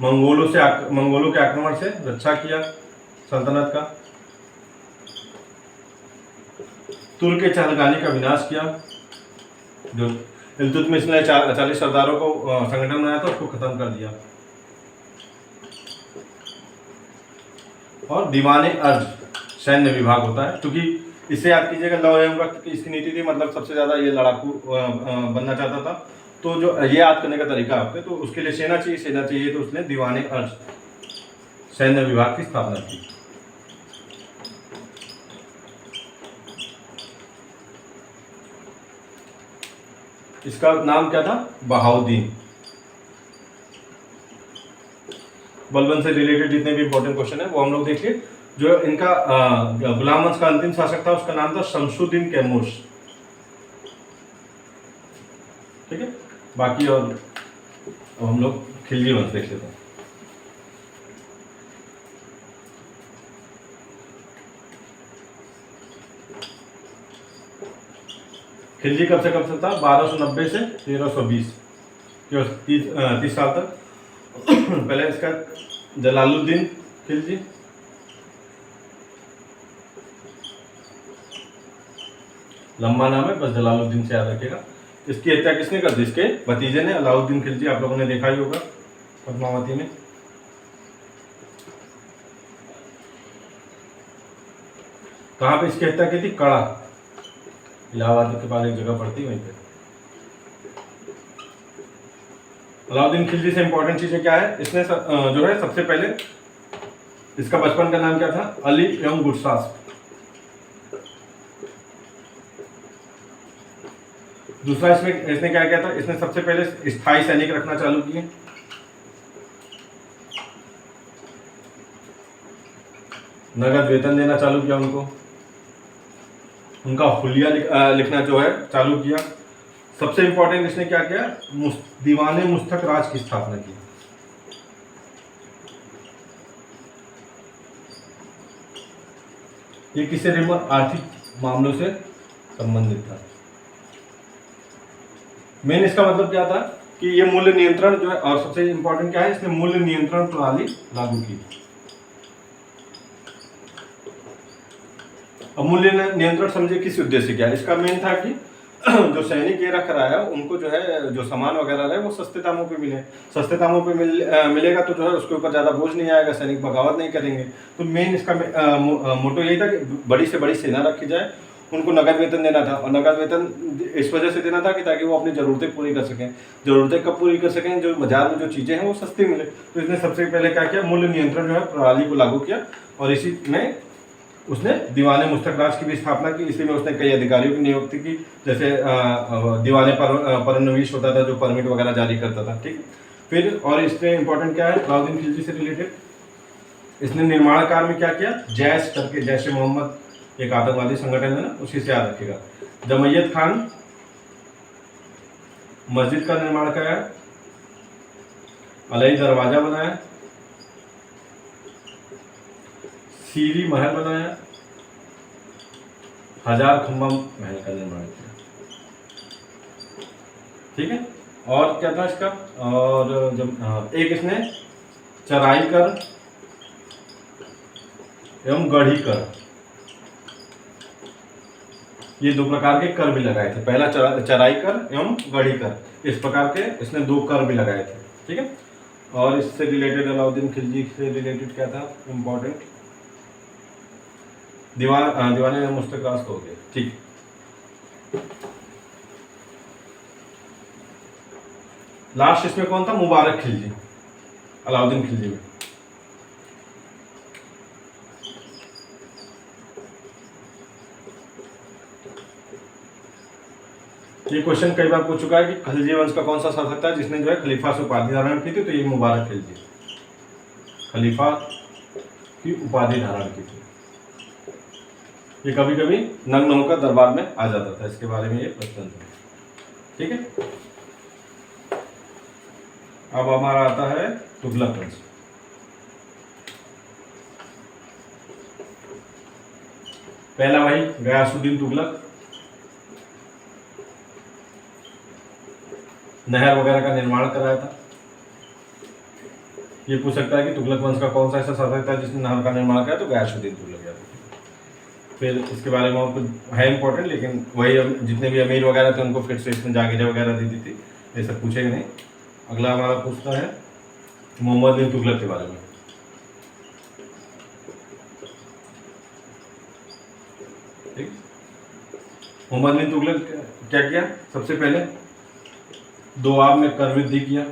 मंगोलों के आक्रमण से रक्षा किया सल्तनत का। तुर्क चहलगानी का विनाश किया। जो इल्तुतमिश ने 40 सरदारों को संगठन बनाया था उसको खत्म कर दिया। और दीवाने अर्ज सैन्य विभाग होता है, क्योंकि इससे याद कीजिएगा लौह एवं रक्त की इसकी नीति थी, मतलब सबसे ज्यादा ये लड़ाकू बनना चाहता था। तो जो ये याद करने का तरीका आपके, तो उसके लिए सेना चाहिए, तो उसने दीवाने अर्ज सैन्य विभाग की स्थापना की। इसका नाम क्या था, बहाउद्दीन। बलबन से रिलेटेड जितने भी इंपॉर्टेंट क्वेश्चन है वो हम लोग देखिए। जो इनका गुलाम वंश का अंतिम शासक था उसका नाम था शमसुद्दीन कैमूश। ठीक है, बाकी और अब हम लोग खिलजी वंश देख लेते हैं। खिलजी कब से कब तक था, 1290 से 1320, 30 साल तक। पहले इसका जलालुद्दीन खिलजी, लंबा नाम है, बस जलालुद्दीन से याद रखिएगा। इसकी हत्या किसने कर दी, इसके भतीजे ने, अलाउद्दीन खिलजी। आप लोगों ने देखा ही होगा पद्मावती में। कहाँ पे इसकी हत्या की थी, कड़ा, इलाहाबाद के पास एक जगह पड़ती वहीं पे। अलाउद्दीन खिलजी से इंपॉर्टेंट चीजें क्या है, इसने जो है सबसे पहले इसका बचपन का नाम क्या था, अली एवं गुरसास। दूसरा इसने क्या किया था, इसने सबसे पहले स्थायी सैनिक रखना चालू किए। नगद वेतन देना चालू किया उनको। उनका हुलिया लिखना जो है चालू किया। सबसे इंपॉर्टेंट इसने क्या किया, दीवाने मुस्तक राज की स्थापना की। ये किससे आर्थिक मामलों से संबंधित था। मेन इसका मतलब क्या था कि ये मूल्य नियंत्रण जो है, और सबसे इंपॉर्टेंट क्या है, इसने मूल्य नियंत्रण प्रणाली लागू की। अब मूल्य नियंत्रण समझे किस उद्देश्य क्या है, इसका मेन था कि जो सैनिक ये रख रहा है उनको जो है जो सामान वगैरह रहे वो सस्ते दामों पे मिले। सस्ते दामों पे मिलेगा तो जो है उसके ऊपर ज़्यादा बोझ नहीं आएगा, सैनिक बगावत नहीं करेंगे। तो मेन इसका मोटो यही था कि बड़ी से बड़ी सेना रखी जाए उनको नकद वेतन देना था, और नकद वेतन इस वजह से देना था कि ताकि वो अपनी ज़रूरतें पूरी कर सकें। ज़रूरतें कब पूरी कर सकें? जो बाजार में जो चीज़ें हैं वो सस्ती मिले। तो इसने सबसे पहले क्या किया, मूल्य नियंत्रण जो है प्रणाली को लागू किया, और इसी में उसने दीवाने मुस्तक राज की भी स्थापना की। इसी में उसने कई अधिकारियों की नियुक्ति की, जैसे दीवाने परनवीश होता था जो परमिट वगैरह जारी करता था, ठीक। फिर और इसमें इंपॉर्टेंट क्या है अलाउद्दीन खिलजी से रिलेटेड, इसने निर्माण कार्य में क्या किया, जैश करके, जैश ए मोहम्मद एक आतंकवादी संगठन है ना, उसी से याद रखिएगा। जमैयत खान मस्जिद का निर्माण कराया, अलई दरवाजा बनाया, सीरी महल बनाया, हजार खम्बा महल का निर्माण किया, ठीक है। और क्या था इसका, और जब एक इसने चराई कर एवं गढ़ी कर, ये दो प्रकार के कर भी लगाए थे। पहला चराई कर एवं गढ़ी कर, इस प्रकार के इसने दो कर भी लगाए थे, ठीक है। और इससे रिलेटेड अलाउद्दीन खिलजी से रिलेटेड क्या था इम्पोर्टेंट, दीवाने मुस्तक राज हो गया, ठीक। लास्ट इसमें कौन था, मुबारक खिलजी, अलाउद्दीन खिलजी में। ये क्वेश्चन कई बार पूछ चुका है कि खिलजी वंश का कौन सा शासक था जिसने जो है खलीफा से उपाधि धारण की थी, तो ये मुबारक खिलजी खलीफा की उपाधि धारण की थी। ये कभी कभी नग्न होकर दरबार में आ जाता था, इसके बारे में ये प्रश्न था, ठीक है। अब हमारा आता है तुगलक वंश। पहला भाई गयासुद्दीन तुगलक, नहर वगैरह का निर्माण कराया था। ये पूछ सकता है कि तुगलक वंश का कौन सा ऐसा शासक था जिसने नहर का निर्माण किया, तो गयासुद्दीन तुगलक। फिर इसके बारे में और कुछ है इंपॉर्टेंट, लेकिन वही जितने भी अमीर वगैरह थे उनको फिर से इसने जागीरें वगैरह दी थी, ये सब पूछेगा नहीं। अगला हमारा पूछता है मोहम्मद बिन तुगलक के बारे में। ठीक, मोहम्मद बिन तुगलक क्या किया, सबसे पहले दोआब में कर वृद्धि किया,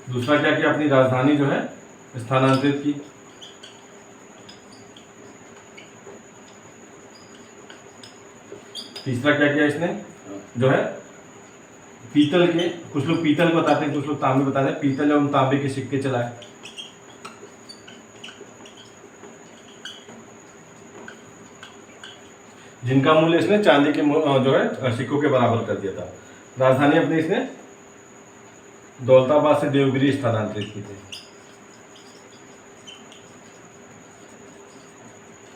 दूसरा क्या किया, अपनी राजधानी जो है स्थानांतरित की, तीसरा क्या किया इसने जो है पीतल के, कुछ लोग पीतल बताते हैं कुछ लोग तांबे बताते हैं, पीतल एवं तांबे के सिक्के चलाए। जिनका मूल्य इसने चांदी के जो है सिक्कों के बराबर कर दिया था। राजधानी अपनी इसने दौलताबाद से देवगिरी स्थानांतरित की थी,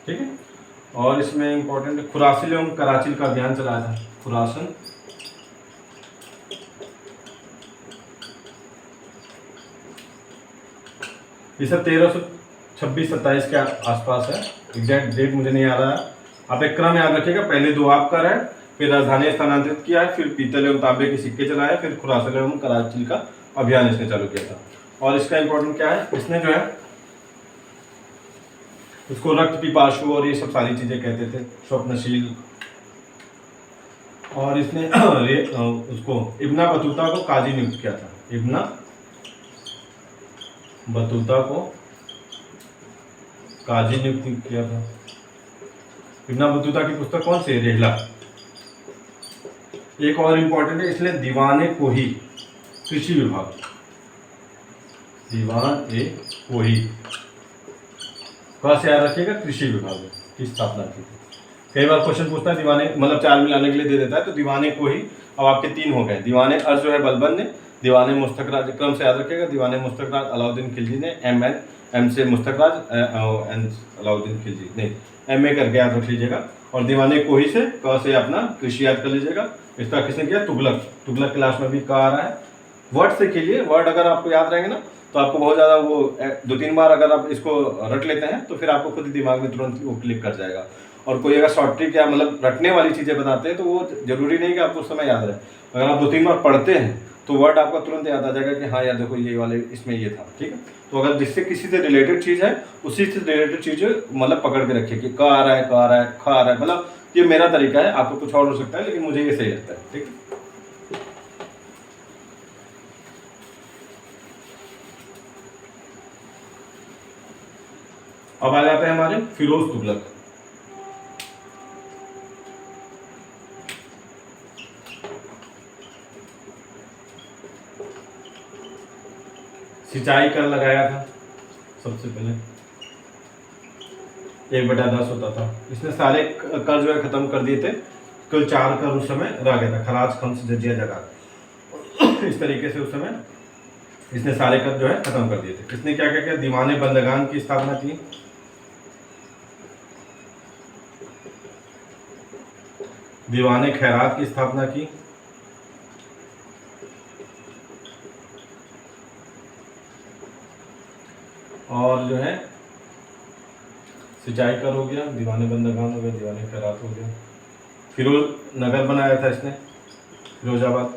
ठीक है। और इसमें इंपॉर्टेंट खुरासिल एवं कराचिल का अभियान चलाया था, खुरासन ये सब 1326-27 के आसपास है, एग्जैक्ट डेट मुझे नहीं आ रहा है। आप एक क्रम याद रखिएगा, पहले दोआब कर है, फिर राजधानी स्थानांतरित किया है, फिर पीतल एवं तांबे के सिक्के चलाए, फिर खुरासन एवं कराचिल का अभियान इसने चालू किया था। और इसका इंपॉर्टेंट क्या है, इसने जो है उसको रक्त पिपासु और ये सब सारी चीजें कहते थे, स्वप्नशील। और इसने उसको इब्ना बतूता को काजी नियुक्त किया था, इब्ना बतूता को काजी नियुक्त किया था। इब्ना बतूता की पुस्तक कौन सी है, रेहला। एक और इंपॉर्टेंट है, इसलिए दीवाने कोही कृषि विभाग, दीवान ए कोही से याद रखिएगा, कृषि विभाग की स्थापना की थी। कई बार क्वेश्चन पूछता है दीवाने, मतलब 4 मिलाने के लिए दे देता है, तो दीवाने कोही अब आपके 3 हो गए। दीवाने अर्ज जो है बलबन ने, दीवाने मुस्तकराज क्रम से याद रखिएगा, दीवाने मुस्तकराज अलाउद्दीन खिलजी ने, एम से मुस्तकराज, एन अलाउद्दीन खिलजी नहीं, MA करके याद रख लीजिएगा। और दीवाने कोही से क से अपना कृषि याद कर लीजिएगा। इसका किसने किया, तुगलक। तुगलक क्लास में भी क आ रहा है। वर्ड से खेलिए, वर्ड अगर आपको याद रहेंगे ना तो आपको बहुत ज़्यादा वो 2-3 बार अगर आप इसको रट लेते हैं तो फिर आपको खुद ही दिमाग में तुरंत वो क्लिक कर जाएगा। और कोई अगर शॉर्ट ट्रिक या मतलब रटने वाली चीज़ें बताते हैं तो वो जरूरी नहीं कि आपको उस समय याद रहे। अगर आप 2-3 बार पढ़ते हैं तो वर्ड आपका तुरंत याद आ जाएगा कि हाँ यार देखो ये वाले इसमें ये था, ठीक है। तो अगर जिससे किसी से रिलेटेड चीज़ है उसी से रिलेटेड चीज़ मतलब पकड़ के रखिए कि क आ रहा है, क आ रहा है, ख आ रहा है, मतलब ये मेरा तरीका है, आपको कुछ और हो सकता है लेकिन मुझे ये सही लगता है, ठीक है। अब आ जाते हैं हमारे फिरोज तुगलक। सिंचाई कर लगाया था सबसे पहले, 1/10 होता था। इसने सारे कर जो है खत्म कर दिए थे। कुल 4 कर उस समय रह गया था, खराज, खम्स, जजिया, जगा। इस तरीके से उस समय इसने सारे कर जो है खत्म कर दिए थे। इसने क्या क्या किया, दीवाने बंदगान की स्थापना की, दीवाने खैरात की स्थापना की, और जो है सिंचाई कर हो गया, दीवाने बंदगान हो गया, दीवाने खैरात हो गया। फिरोज नगर बनाया था इसने, फिरोजाबाद।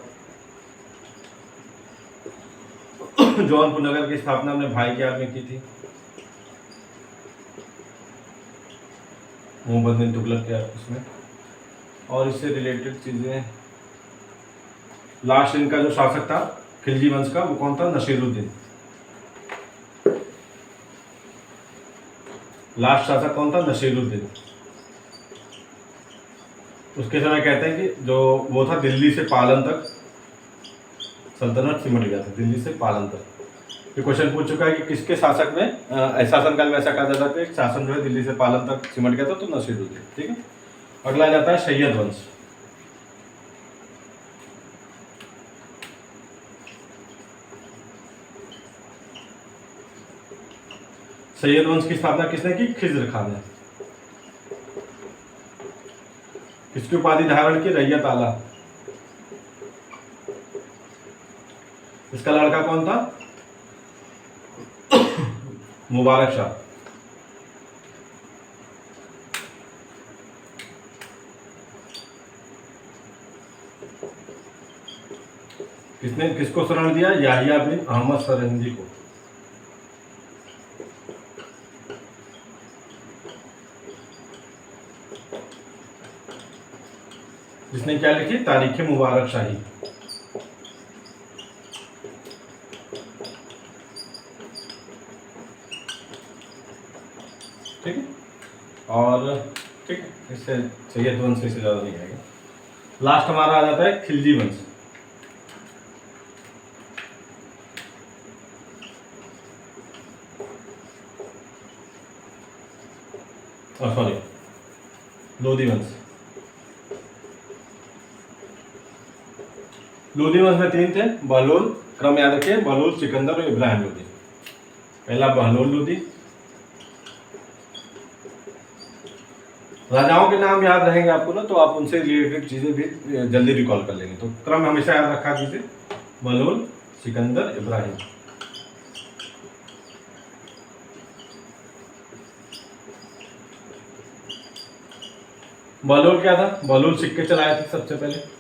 जौनपुर नगर की स्थापना अपने भाई के याद में की थी, मोहम्मद बिन तुगलक के उसमें। और इससे रिलेटेड चीजें, लास्ट इनका जो शासक था खिलजी वंश का वो कौन था, नसीरुद्दीन। लास्ट शासक कौन था, नसीरुद्दीन। उसके समय कहते हैं कि जो वो था दिल्ली से पालन तक सल्तनत सिमट गया था, दिल्ली से पालन तक। ये क्वेश्चन पूछ चुका है कि किसके शासक में शासनकाल में ऐसा कहा जाता है कि शासन जो है दिल्ली से पालन तक सिमट गया था, तो नसीरुद्दीन, ठीक है। अगला जाता है सैयद वंश। सैयद वंश की स्थापना किसने की, खिज्र खान ने। किसकी उपाधि धारण की, रैयत आला। इसका लड़का कौन था, मुबारक शाह। किसने किसको शरण दिया, याहिया बिन अहमद सरहिंदी को। जिसने क्या लिखी, तारीख मुबारक शाही। ठीक है, और ठीक है, इससे सैयद वंश से ज्यादा नहीं आएगा। लास्ट हमारा आ जाता है खिलजी वंश। सॉरी, लोधी वंश। लोधी वंश में 3 थे, बहलोल, क्रम याद रखिए, बहलोल, सिकंदर और इब्राहिम लोधी। पहला बहलोल लोधी। राजाओं के नाम याद रहेंगे आपको ना, तो आप उनसे रिलेटेड चीजें भी जल्दी रिकॉल कर लेंगे। तो क्रम हमेशा याद रखा कीजिए, बहलोल, सिकंदर, इब्राहिम। बहलोल क्या था, बहलोल सिक्के चलाए थे सबसे पहले।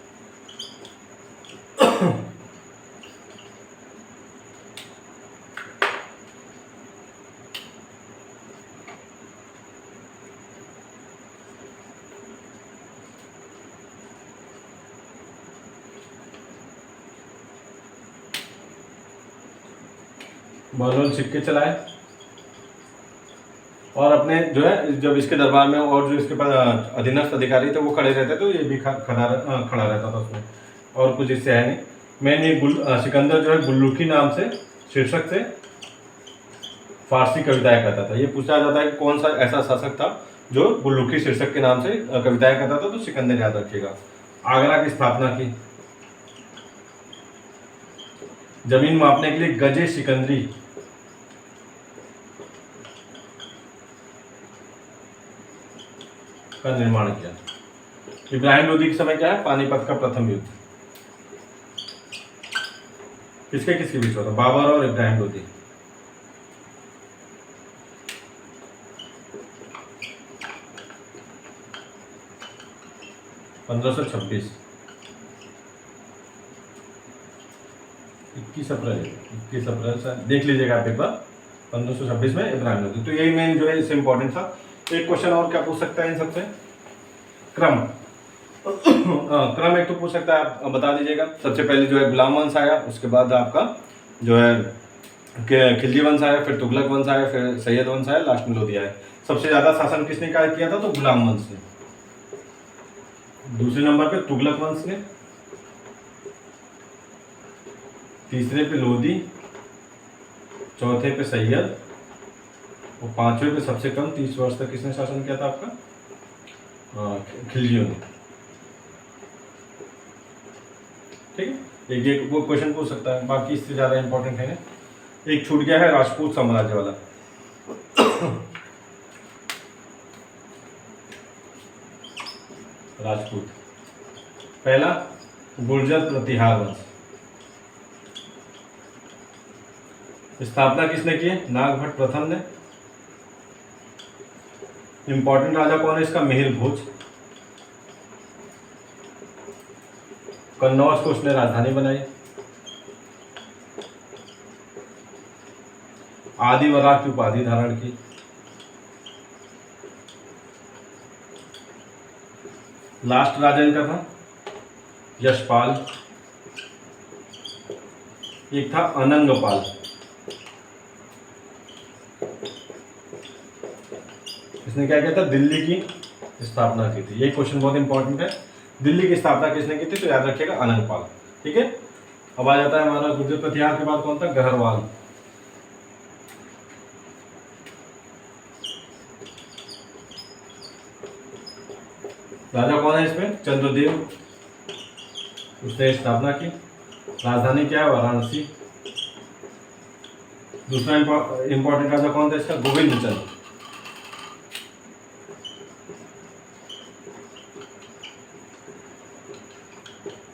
बहलोल सिक्के चलाए, और अपने जो है जब इसके दरबार में और जो इसके पास अधीनस्थ अधिकारी थे वो खड़े रहते तो ये भी खड़ा रहता था उसमें। और कुछ इससे है नहीं। मैंने ये सिकंदर जो है गुल्लुकी नाम से शीर्षक से फारसी कविताएं करता था। ये पूछा जाता है कि कौन सा ऐसा शासक था जो गुल्लुकी शीर्षक के नाम से कविताएं करता था, तो सिकंदर याद रखिएगा। आगरा की स्थापना की, जमीन मापने के लिए गजे सिकंदरी का निर्माण किया। इब्राहिम लोधी के समय क्या है, पानीपत का प्रथम युद्ध। किसके किसके बीच हुआ था, बाबर और इब्राहिम लोधी। 21 अप्रैल से देख लीजिएगा आप एक बार, 1526 में इब्राहिम लोदी। तो यही मेन जो है इससे इम्पोर्टेंट था। एक क्वेश्चन और क्या पूछ सकता है इन सबसे, क्रम क्रम एक तो पूछ सकता है, आप बता दीजिएगा। सबसे पहले जो है गुलाम वंश आया, उसके बाद आपका जो है खिलजी वंश आया, फिर तुगलक वंश आया, फिर सैयद वंश आया, लास्ट में लोधी आया। सबसे ज्यादा शासन किसने किया था, तो गुलाम वंश ने। दूसरे नंबर पे तुगलक वंश ने, तीसरे पे लोधी, चौथे पे सैयद, और पांचवें पे सबसे कम 30 वर्ष तक किसने शासन किया था आपका, खिलजियों ने। ठीक है, एक वो क्वेश्चन पूछ सकता है, बाकी इससे ज्यादा इंपॉर्टेंट है ना। एक छूट गया है राजपूत साम्राज्य वाला। राजपूत, पहला गुर्जर प्रतिहार वंश, स्थापना किसने की है, नागभट्ट प्रथम ने। इंपॉर्टेंट राजा कौन है इसका, मिहिर भोज। कन्नौज को उसने राजधानी बनाई। आदिवरा की उपाधि धारण की। लास्ट राजा इनका था यशपाल, एक था अनंगपाल। इसने क्या किया था, दिल्ली की स्थापना की थी। ये क्वेश्चन बहुत इंपॉर्टेंट है, दिल्ली की स्थापना किसने की थी, तो याद रखिएगा अनंगपाल। ठीक है, अब आ जाता है हमारा गुर्जर प्रतिहार के बाद कौन था, गहरवाल। राजा कौन है इसमें, चंद्रदेव, उसने स्थापना की। राजधानी क्या है, वाराणसी। दूसरा इंपॉर्टेंट राजा कौन था इसका, गोविंद चंद्र।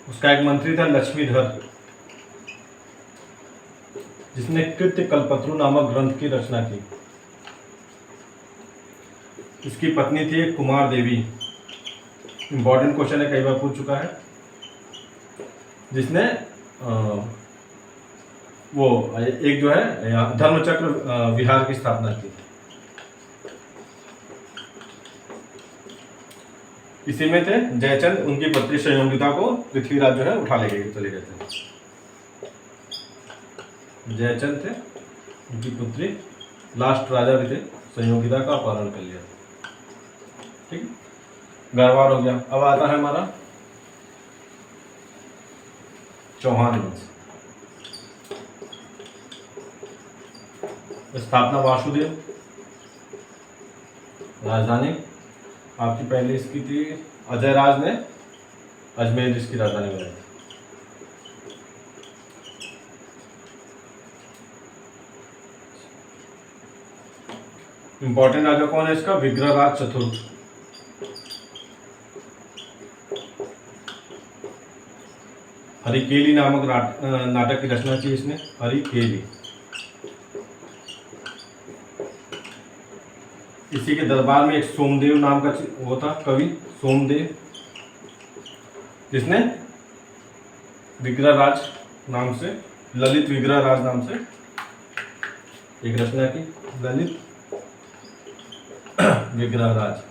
उसका एक मंत्री था लक्ष्मीधर, जिसने कृत्य कल्पत्रु नामक ग्रंथ की रचना की। इसकी पत्नी थी कुमार देवी। इंपॉर्टेंट क्वेश्चन है, कई बार पूछ चुका है। जिसने वो एक जो है धर्मचक्र विहार की स्थापना की। इसी में थे जयचंद, उनकी पत्नी संयोगिता को पृथ्वीराज जो है उठा ले गए, चले गए थे। जयचंद थे, उनकी पुत्री लास्ट राजा भी थे, संयोगिता का अपहरण कर लिया। ठीक है, गढ़वाल हो गया। अब आता है हमारा चौहान वंश। स्थापना वासुदेव। राजधानी आपकी पहले इसकी थी, अजय राज ने अजमेर इसकी राजधानी बनाई थी। इंपॉर्टेंट राजा कौन है इसका, विग्रहराज चतुर्थ। हरिकेली नामक नाटक की रचना की इसने, हरिकेली। इसी के दरबार में एक सोमदेव नाम का वो था कवि, सोमदेव, जिसने विग्रहराज नाम से, ललित विग्रहराज नाम से एक रचना की, ललित विग्रहराज।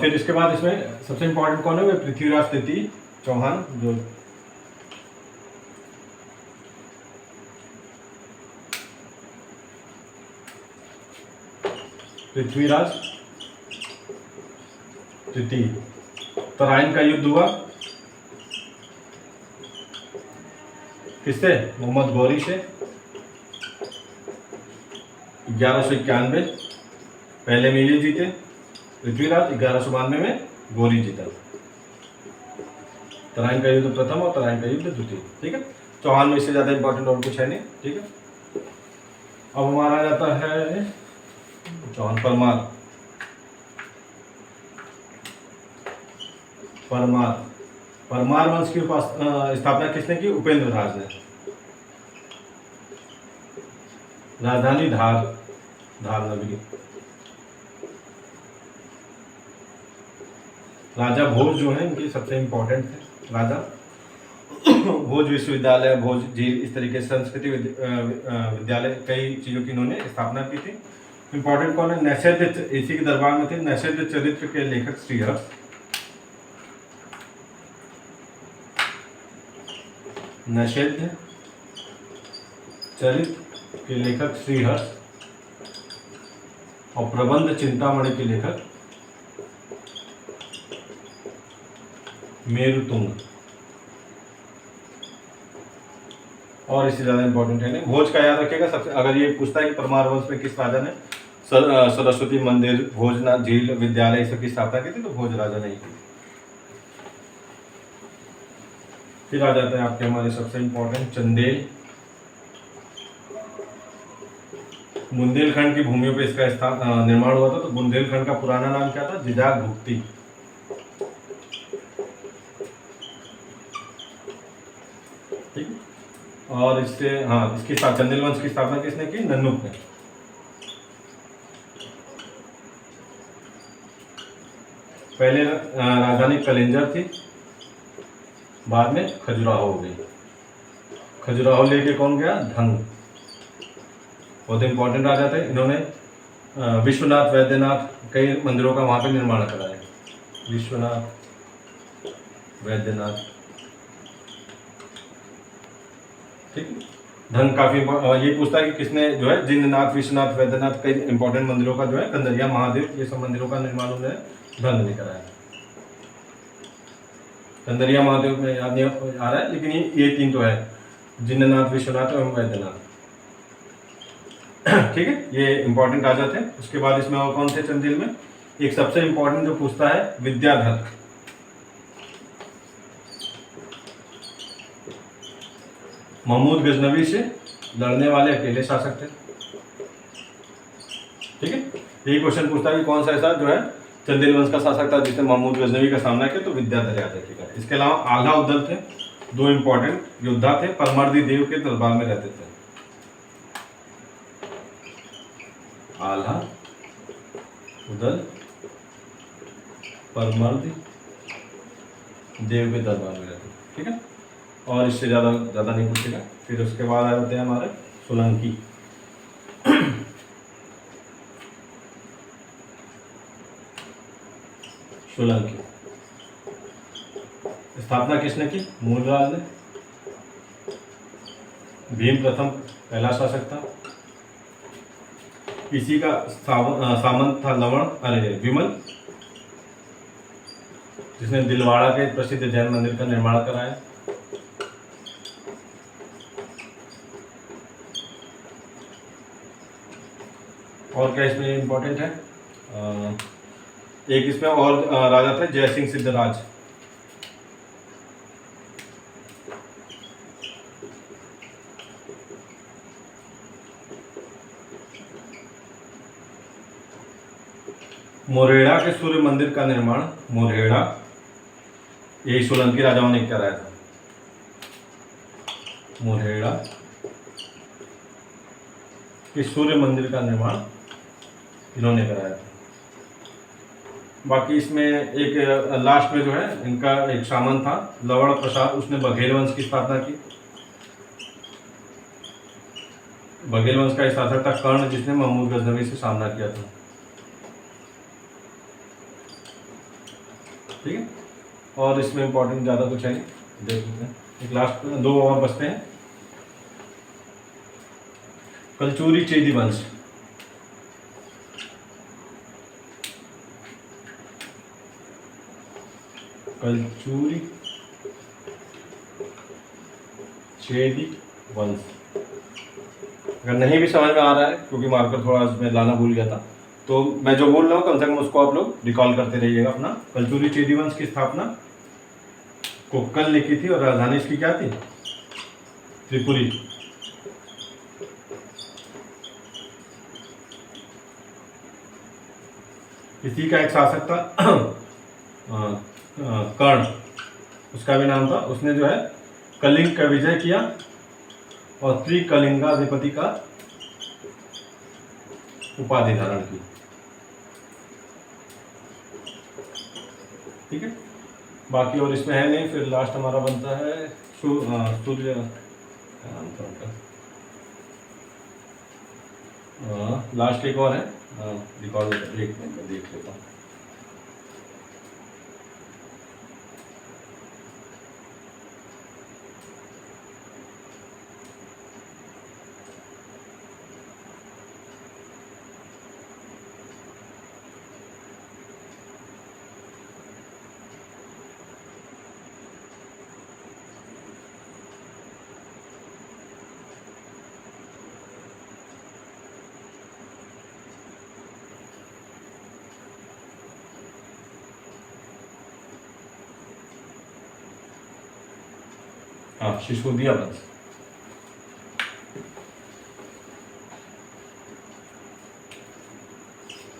फिर इसके बाद इसमें सबसे इंपॉर्टेंट कौन है, वो पृथ्वीराज तृतीय चौहान, जो पृथ्वीराज तृतीय। तराइन का युद्ध हुआ किससे, मोहम्मद गौरी से, 1191। पहले में ये जीते पृथ्वीराज, 1192 में गौरी जीता। तराइन का युद्ध प्रथम और तराइन का युद्ध द्वितीय। ठीक है, चौहान में इससे ज्यादा इंपॉर्टेंट और कुछ है नहीं। ठीक है, अब हमारा जाता है चौहान परमार। परमार वंश की स्थापना किसने की, उपेंद्र राज ने। राजधानी धार नगरी। राजा भोज जो है इनके सबसे इम्पोर्टेंट थे राजा। भोज विश्वविद्यालय, भोज झील, इस तरीके से संस्कृति विद्यालय, कई चीज़ों की इन्होंने स्थापना की थी। इम्पोर्टेंट कौन है? नैषध, इसी के दरबार में थे। नैषध चरित्र के लेखक श्रीहर्ष, नैषध चरित्र के लेखक श्रीहर्ष और प्रबंध चिंतामणि के लेखक मेरुतुंग। और इससे ज्यादा इंपॉर्टेंट है नहीं। भोज का याद रखिएगा सबसे, अगर ये पूछता है कि परमार वंश में किस राजा ने सरस्वती मंदिर, भोजनाथ झील, विद्यालय सब की स्थापना की थी, तो भोज राजा ने की थी। फिर आ जाते हैं आपके हमारे सबसे इंपॉर्टेंट चंदेल। बुंदेलखंड की भूमियों पे इसका निर्माण हुआ था। तो बुंदेलखंड का पुराना नाम क्या था? जिजाग भुक्ति। ठीक। और इससे इसकी चंदेल वंश की स्थापना किसने की? नन्नुक ने। पहले राजधानी कलिंजर थी, बाद में खजुराहो हो गई। खजुराहो लेके कौन गया? धंग। बहुत इंपॉर्टेंट राजा थे इन्होंने। विश्वनाथ, वैद्यनाथ, कई मंदिरों का वहां पे निर्माण कराया। विश्वनाथ, वैद्यनाथ, ठीक। धन काफी ये पूछता है कि किसने जो है जिननाथ, विश्वनाथ, वैद्यनाथ, कई इंपॉर्टेंट मंदिरों का जो है, कंदरिया, महादेव, ये सब मंदिरों का निर्माण उन्होंने धन ने कराया। कंदरिया महादेव में याद नहीं आ रहा है, लेकिन ये तीन तो है, जिननाथ, विश्वनाथ और वैद्यनाथ। ठीक है, ये इंपॉर्टेंट राजा थे। उसके बाद इसमें और कौन थे चंदेल में? एक सबसे इंपॉर्टेंट जो पूछता है, विद्याधर। महमूद गजनवी से लड़ने वाले अकेले शासक थे। ठीक है, यही क्वेश्चन पूछता है कि कौन सा ऐसा जो है चंदेल वंश का शासक था जिसने महमूद गजनवी का सामना किया, तो विद्याधर याद रखिएगा। इसके अलावा आल्हा उदल थे, दो इंपॉर्टेंट योद्धा थे, परमर्दी देव के दरबार में रहते थे। आल्हा उदल परमर्दी देव के दरबार में रहते। ठीक है, और इससे ज़्यादा नहीं पूछेगा। फिर उसके बाद आ जाते हैं हमारे सोलंकी। सोलंकी स्थापना किसने की? मूलराज ने। भीम प्रथम पहला शासक था। इसी का सामंत था विमल, जिसने दिलवाड़ा के प्रसिद्ध जैन मंदिर का निर्माण कराया। और क्या इसमें इंपॉर्टेंट है? एक इसमें और राजा थे, जय सिंह सिद्धराज। मोरेड़ा के सूर्य मंदिर का निर्माण, मोरेड़ा, यही सोलंकी राजाओं ने कराया था। मोरेड़ा के सूर्य मंदिर का निर्माण इन्होंने कराया था। बाकी इसमें एक लास्ट में जो है इनका एक सामंत था, लवण प्रसाद, उसने बघेल वंश की स्थापना की। बघेल वंश का शासक था कर्ण, जिसने महमूद गजनवी से सामना किया था। ठीक है, और इसमें इंपॉर्टेंट ज़्यादा कुछ है नहीं, देख लेते हैं। एक लास्ट दो और बचते हैं। कलचूरी चेदी वंश। कलचूरी चेदी वंश, अगर नहीं भी समझ में आ रहा है क्योंकि मार्कर थोड़ा इसमें लाना भूल गया था, तो मैं जो बोल रहा हूँ कम से कम उसको आप लोग रिकॉल करते रहिएगा अपना। कलचूरी चेदी वंश की स्थापना कोक्कल ने की थी और राजधानी इसकी क्या थी? त्रिपुरी। इसी का एक शासक था कर्ण, उसका भी नाम था। उसने जो है कलिंग का विजय किया और त्रिकलिंगाधिपति का उपाधि धारण की। ठीक है, बाकी और इसमें है नहीं। फिर लास्ट हमारा बनता है सूर्य, लास्ट एक और है, रिकॉर्ड एक मिनट में देख लेता हूँ। हाँ, शिशोदिया वंश।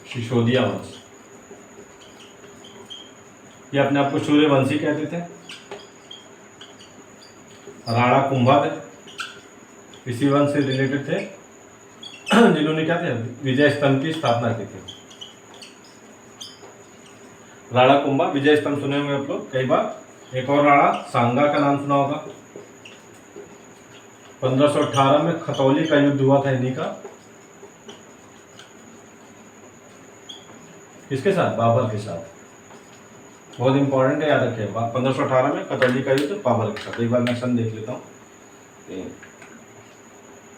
शिशोदिया वंश, ये अपने आप को सूर्यवंशी कहते थे। राणा कुंभा थे, इसी वंश से रिलेटेड थे, जिन्होंने क्या थे, विजय स्तंभ की स्थापना की थी। राणा कुंभा, विजय स्तंभ सुने होंगे आप लोग कई बार। एक और राणा सांगा का नाम सुना होगा। 1518 में खतौली का युद्ध हुआ था इन्हीं का। किसके साथ? बाबर के साथ। बहुत इंपॉर्टेंट है, याद रखिए। 1518 में खतौली का युद्ध बाबर के साथ। एक बार मैं सन देख लेता हूँ,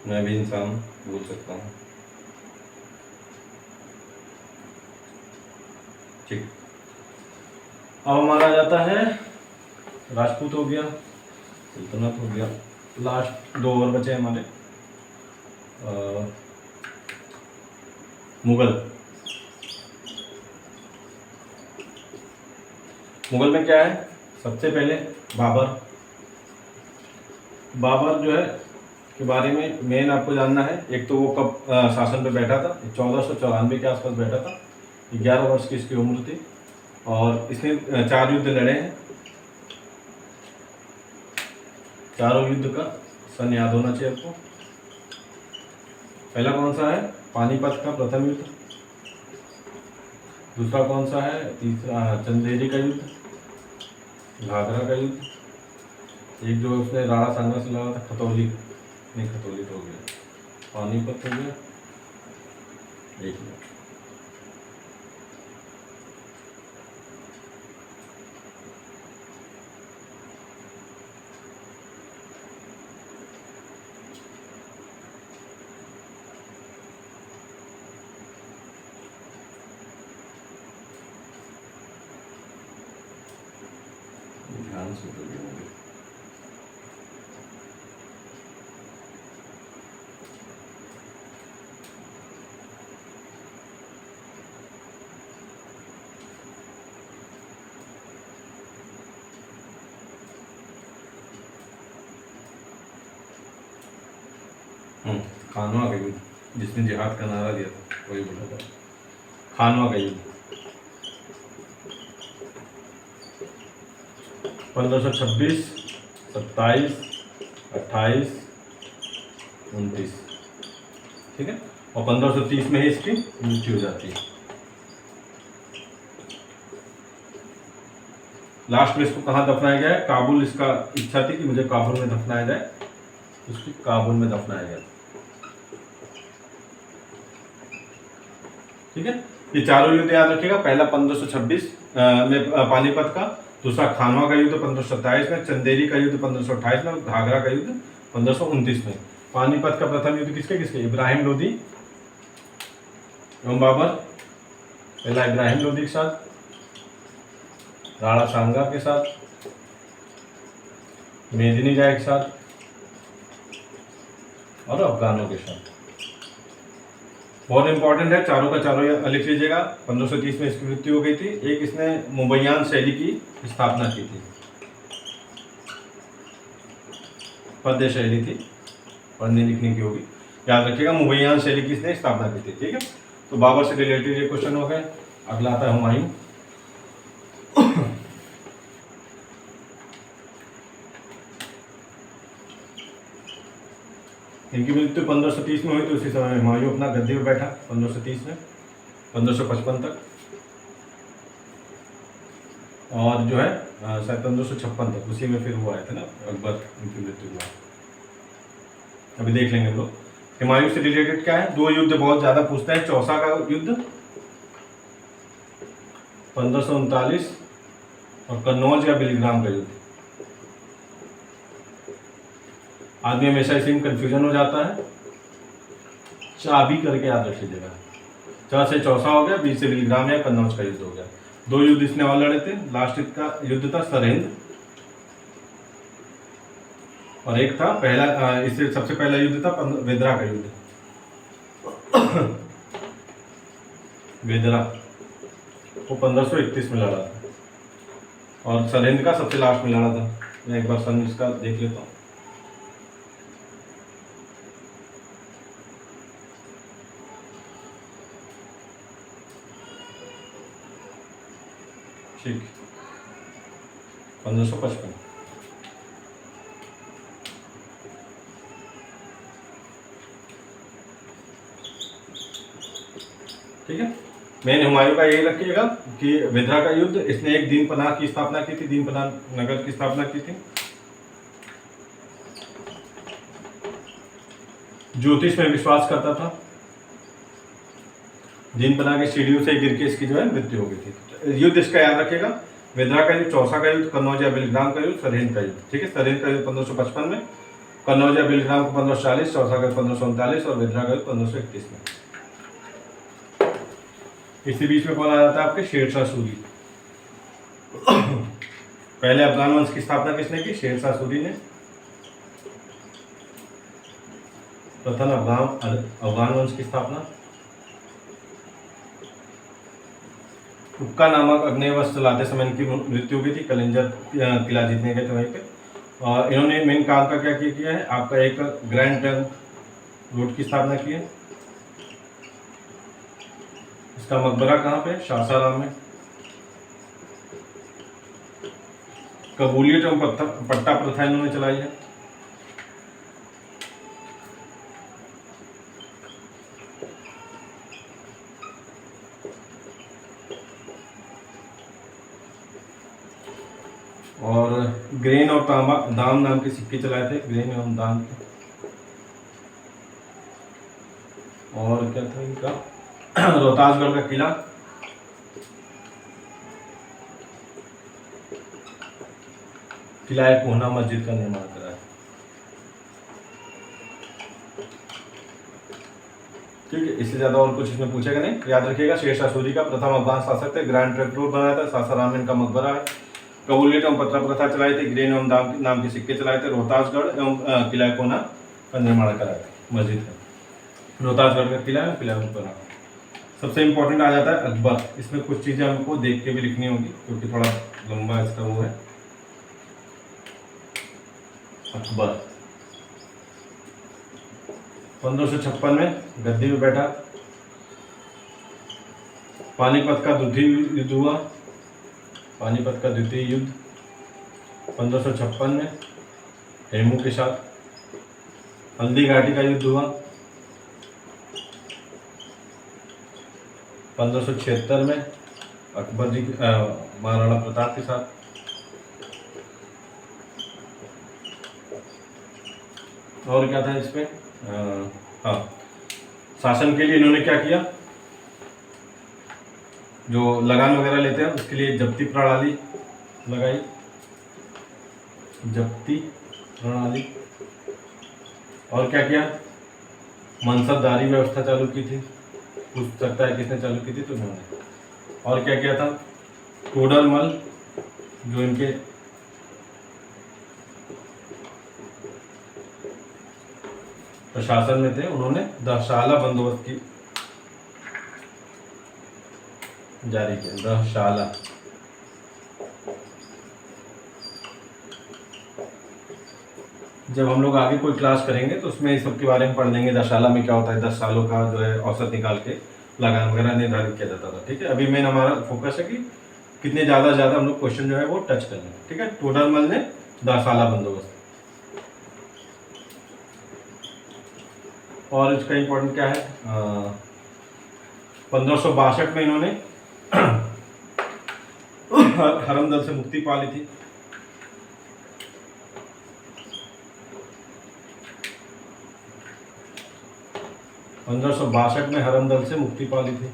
मैं भी इंसान भूल सकता हूँ। ठीक, अब हमारा आ जाता है राजपूत हो गया, सल्तनत हो गया। लास्ट दो और बचे हमारे, मुगल। मुगल में क्या है? सबसे पहले बाबर। बाबर जो है के बारे में मेन आपको जानना है। एक तो वो कब शासन पे बैठा था, 1494 के आसपास बैठा था। 11 वर्ष की इसकी उम्र थी और इसने 4 युद्ध लड़े हैं। चारों युद्ध का सन याद होना चाहिए आपको। पहला कौन सा है? पानीपत का प्रथम युद्ध। दूसरा कौन सा है? तीसरा चंदेरी का युद्ध, घाघरा का युद्ध। एक जो उसने राणा सांगा से लड़ा था, खतौली नहीं, खतौली तो हो गया, पानीपत हो गया। एक मिनट, ध्यान से तो होंगे। खानवा का युद्ध, जिसने जिहाद का नारा दिया था, वही बोला था। खानवा का युद्ध 1526, 27, 28, 29, ठीक है। और 1530 में ही इसकी मृत्यु हो जाती है। लास्ट में इसको कहाँ दफनाया गया है? काबुल। इसका इच्छा थी कि मुझे काबुल में दफनाया जाए, उसकी काबुल में दफनाया गया, ठीक है। ये चारों युद्ध याद रखिएगा। पहला 1526 में पानीपत का, दूसरा खानवा का युद्ध 1527 में, चंदेरी का युद्ध 1528 में, घाघरा का युद्ध 1529 में। पानीपत का प्रथम युद्ध किसके किसके? इब्राहिम लोदी एवं बाबर। पहला इब्राहिम लोदी के साथ, राणा सांगा के साथ, मेदिनी जाय के साथ और अफगानों के साथ। बहुत इंपॉर्टेंट है, चारों का चारों लिख लीजिएगा। 1530 में इसकी मृत्यु हो गई थी। एक इसने मुबैयान शैली की स्थापना की थी, पद्य शैली थी, पढ़ने लिखने की होगी, याद रखिएगा। मुबैयान शैली की इसने स्थापना की थी, ठीक है। तो बाबर से रिलेटेड ये क्वेश्चन हो गए। अगला आता है हुमायूं। इनकी मृत्यु 1530 में हुई, तो उसी समय हुमायूं अपना गद्दी पर बैठा 1530 में, 1555 तक। और जो है शायद 1556 तक उसी में फिर वो आए थे ना अकबर, उनकी मृत्यु हुआ। अभी देख लेंगे हम लोग। हुमायूं से रिलेटेड क्या है, दो युद्ध बहुत ज्यादा पूछता है। चौसा का युद्ध 1539 और कन्नौज या बिलग्राम का युद्ध। आदमी हमेशा इसी में कंफ्यूजन हो जाता है, चाबी करके याद रख लीजिएगा। च से चौसा हो गया, बी से बिलग्राम या कन्नौज का युद्ध हो गया। दो युद्ध इसने और लड़े थे। लास्ट का युद्ध था सरहिंद, और एक था पहला इससे सबसे पहला युद्ध था वेदरा का युद्ध। वेदरा वो 1531 में लड़ा था, और सरहिंद का सबसे लास्ट में लड़ा था। मैं एक बार सन इसका देख लेता हूँ। ठीक, 1555। ठीक है, मेन हुमायूं का यही रखिएगा कि वेदरा का युद्ध, इसने एक दीन पनाह की स्थापना की थी, दीन पनाह नगर की स्थापना की थी। ज्योतिष में विश्वास करता था। दीन पनाह के सीढ़ियों से गिर के इसकी जो है मृत्यु हो गई थी। युद्ध इसका याद रखिएगा, वेदरा का युद्ध, चौसा का युद्ध, कन्नौज या बिलग्राम का युद्ध, सरहिंद का युद्ध। ठीक है, सरहिंद का युद्ध 1555 में, कन्नौज या बिलग्राम को 1540, चौसा का 1539 और वेदरा का युद्ध 1531 में। इसी बीच में कौन आ जाता है आपके, शेरशाह सूरी। पहले अफगान वंश की स्थापना किसने की, शेरशाह सूरी ने। प्रथम अफगान वंश की स्थापना। हुक्का नामक अग्नेयवश चलाते समय इनकी मृत्यु हो गई थी। कलिंजर किला जीतने गए थे वहीं पे। और इन्होंने मेन काम का क्या किया है, आपका एक ग्रैंड ट्रंक रोड की स्थापना की है। इसका मकबरा कहाँ पे, सासाराम में। कबूलियत एवं पट्टा प्रथा इन्होंने चलाई है। और ग्रेन और दाम नाम के सिक्के चलाए थे, ग्रेन एवं दाम के। और क्या था इनका, रोहतासगढ़ का किला, किला कोहना मस्जिद का निर्माण करा है। ठीक है, इससे ज्यादा और कुछ इसमें पूछेगा नहीं, याद रखिएगा। शेरशाह सूरी का प्रथम अफगान शासक थे। ग्रैंड ट्रंक रोड बनाया था। सासाराम में इनका मकबरा है। कबूलियत एवं पट्टा प्रथा चलाई थी। ग्रेन एवं दाम नाम के सिक्के चलाए थे। रोहतासगढ़ एवं किला कोहना का निर्माण कराया था, मस्जिद है। रोहतासगढ़ का किला है, किला कोहना। सबसे इंपॉर्टेंट आ जाता है अकबर। इसमें कुछ चीजें हमको देख के भी लिखनी होगी क्योंकि थोड़ा लंबा इसका वो है। अकबर 1556 में गद्दी में बैठा। पानीपत का द्वितीय युद्ध हुआ। पानीपत का द्वितीय युद्ध 1556 में हेमू के साथ। हल्दी घाटी का युद्ध हुआ 1576 में अकबर जी महाराणा प्रताप के साथ। और क्या था इसमें, हाँ, शासन के लिए इन्होंने क्या किया, जो लगान वगैरह लेते हैं उसके लिए जब्ती प्रणाली लगाई। जब्ती प्रणाली। और क्या किया, मनसबदारी व्यवस्था चालू की थी। पूछ सकता है किसने चालू की थी, तो इन्होंने। और क्या किया था, टोडरमल जो इनके प्रशासन में थे, उन्होंने दहशाला बंदोबस्त की जारी किया। दहशाला। जब हम लोग आगे कोई क्लास करेंगे तो उसमें इस सब के बारे में पढ़ लेंगे। दहशाला में क्या होता है, 10 सालों का जो है औसत निकाल के लगान वगैरह निर्धारित किया जाता था। ठीक है, अभी मेन हमारा फोकस है कि कितने ज़्यादा हम लोग क्वेश्चन जो है वो टच करेंगे। ठीक है, टोडरमल ने दहशाला बंदोबस्त। और इसका इम्पोर्टेंट क्या है, 1562 में इन्होंने हरमदल से मुक्ति पा ली थी? 1562 में हरमदल से मुक्ति पा ली थी।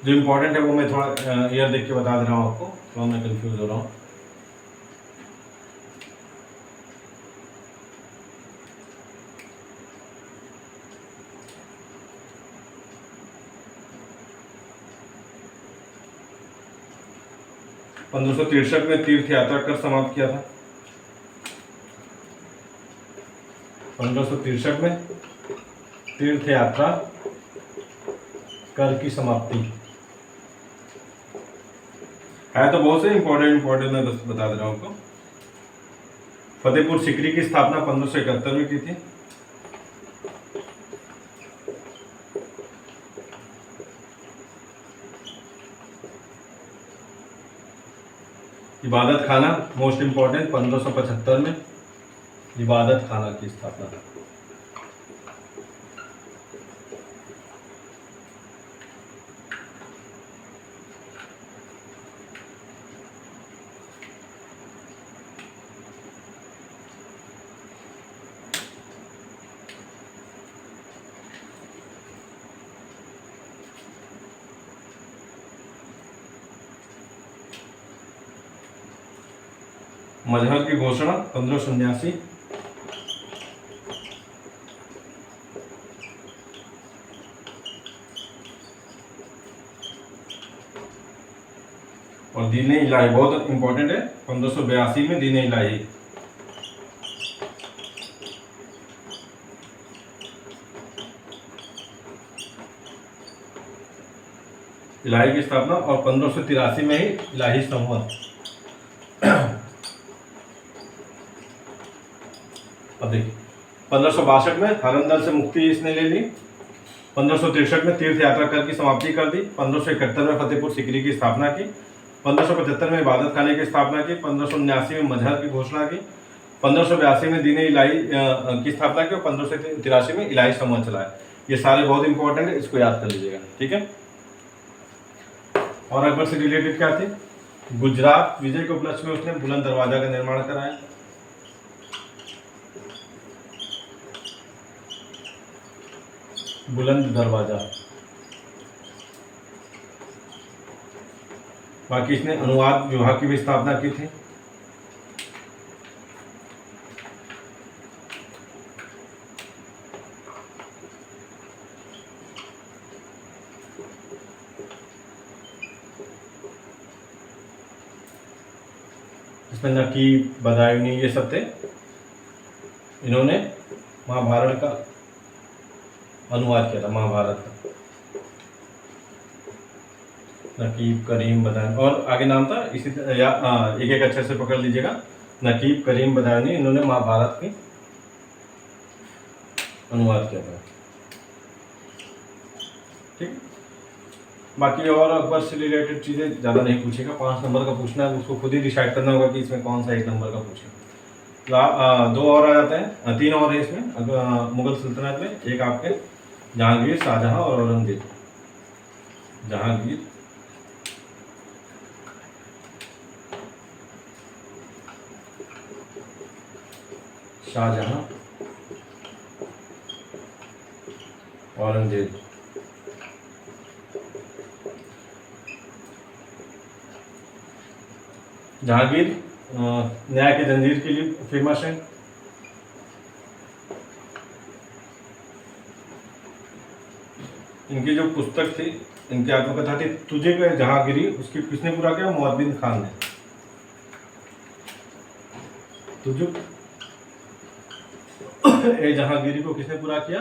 जो इम्पोर्टेंट है वो मैं थोड़ा ईयर देख के बता दे रहा हूँ आपको, तो मैं कंफ्यूज हो रहा हूँ। (1563) में तीर्थ यात्रा कर समाप्त किया था। 1563 में तीर्थ यात्रा कर की समाप्ति है। तो बहुत से इंपॉर्टेंट मैं बस बता दे रहा हूँ आपको। फतेहपुर सीकरी की स्थापना 1571 में की थी। इबादत खाना मोस्ट इंपॉर्टेंट 1575 में इबादत खाना की स्थापना। मजहर की घोषणा 1589। और दीन इलाही बहुत इंपॉर्टेंट है, 1582 में दीन इलाही। इलाही की स्थापना और 1583 में ही इलाही संवत। अब देखिए 1562 में हरमदल से मुक्ति इसने ले ली। 1563 में तीर्थ यात्रा कर की समाप्ति कर दी। 1571 में फतेहपुर सीकरी की स्थापना की। 1575 में इबादत खाने की स्थापना की। 1579 में मजहर की घोषणा की। 1582 में दीन इलाही की स्थापना की और 1583 में इलाही संवत चलाया। ये सारे बहुत इंपॉर्टेंट है, इसको याद कर लीजिएगा, ठीक है। और अकबर से रिलेटेड क्या थे? गुजरात विजय के उपलक्ष्य में उसने बुलंद दरवाजा का निर्माण कराया। बुलंद दरवाजा। बाकी इसने अनुवाद विभाग की भी स्थापना की थी। इसमें नकीब, बदायूनी ये सब थे। इन्होंने महाभारत का अनुवाद किया था, महाभारत का। नकीब, करीम, बदायूनी और आगे नाम था इसी या एक एक अक्षर से पकड़ लीजिएगा। नकीब, करीम, बदायूनी, इन्होंने महाभारत की अनुवाद किया था, ठीक। बाकी और अकबर से रिलेटेड चीज़ें ज़्यादा नहीं पूछेगा। 5 नंबर का पूछना है, उसको खुद ही डिसाइड करना होगा कि इसमें कौन सा 1 नंबर का पूछेगा। 2 और आ जाते हैं, 3 और है इसमें मुगल सल्तनत में। एक आपके जहांगीर, शाहजहां और औरंगजेब। जहांगीर, शाहजहां, औरंगजेब। जहांगीर न्याय की जंजीर के लिए फेमस है। इनकी जो पुस्तक थी, इनकी आत्मकथा थी तुझे पे जहांगीरी, उसकी किसने पूरा किया? मुअज्जिम खान ने। तुझे ए जहांगीरी को किसने पूरा किया?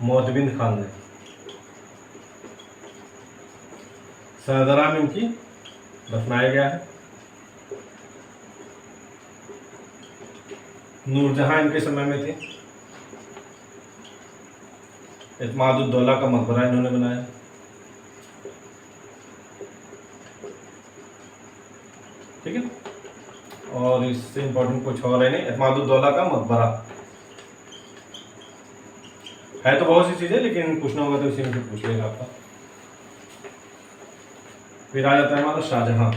मुअज्जिम खान ने। सरदरा में इनकी दफनाया गया है। नूरजहां इनके समय में थे। इत्मादुद्दौला का मकबरा इन्होंने बनाया। ठीक है, और इससे इंपॉर्टेंट कुछ और है नहीं। इत्मादुद्दौला का मकबरा है तो बहुत सी चीजें, लेकिन पूछना होगा तो इसी में से पूछ लेगा आपका। फिर आ जाता है हमारा शाहजहां।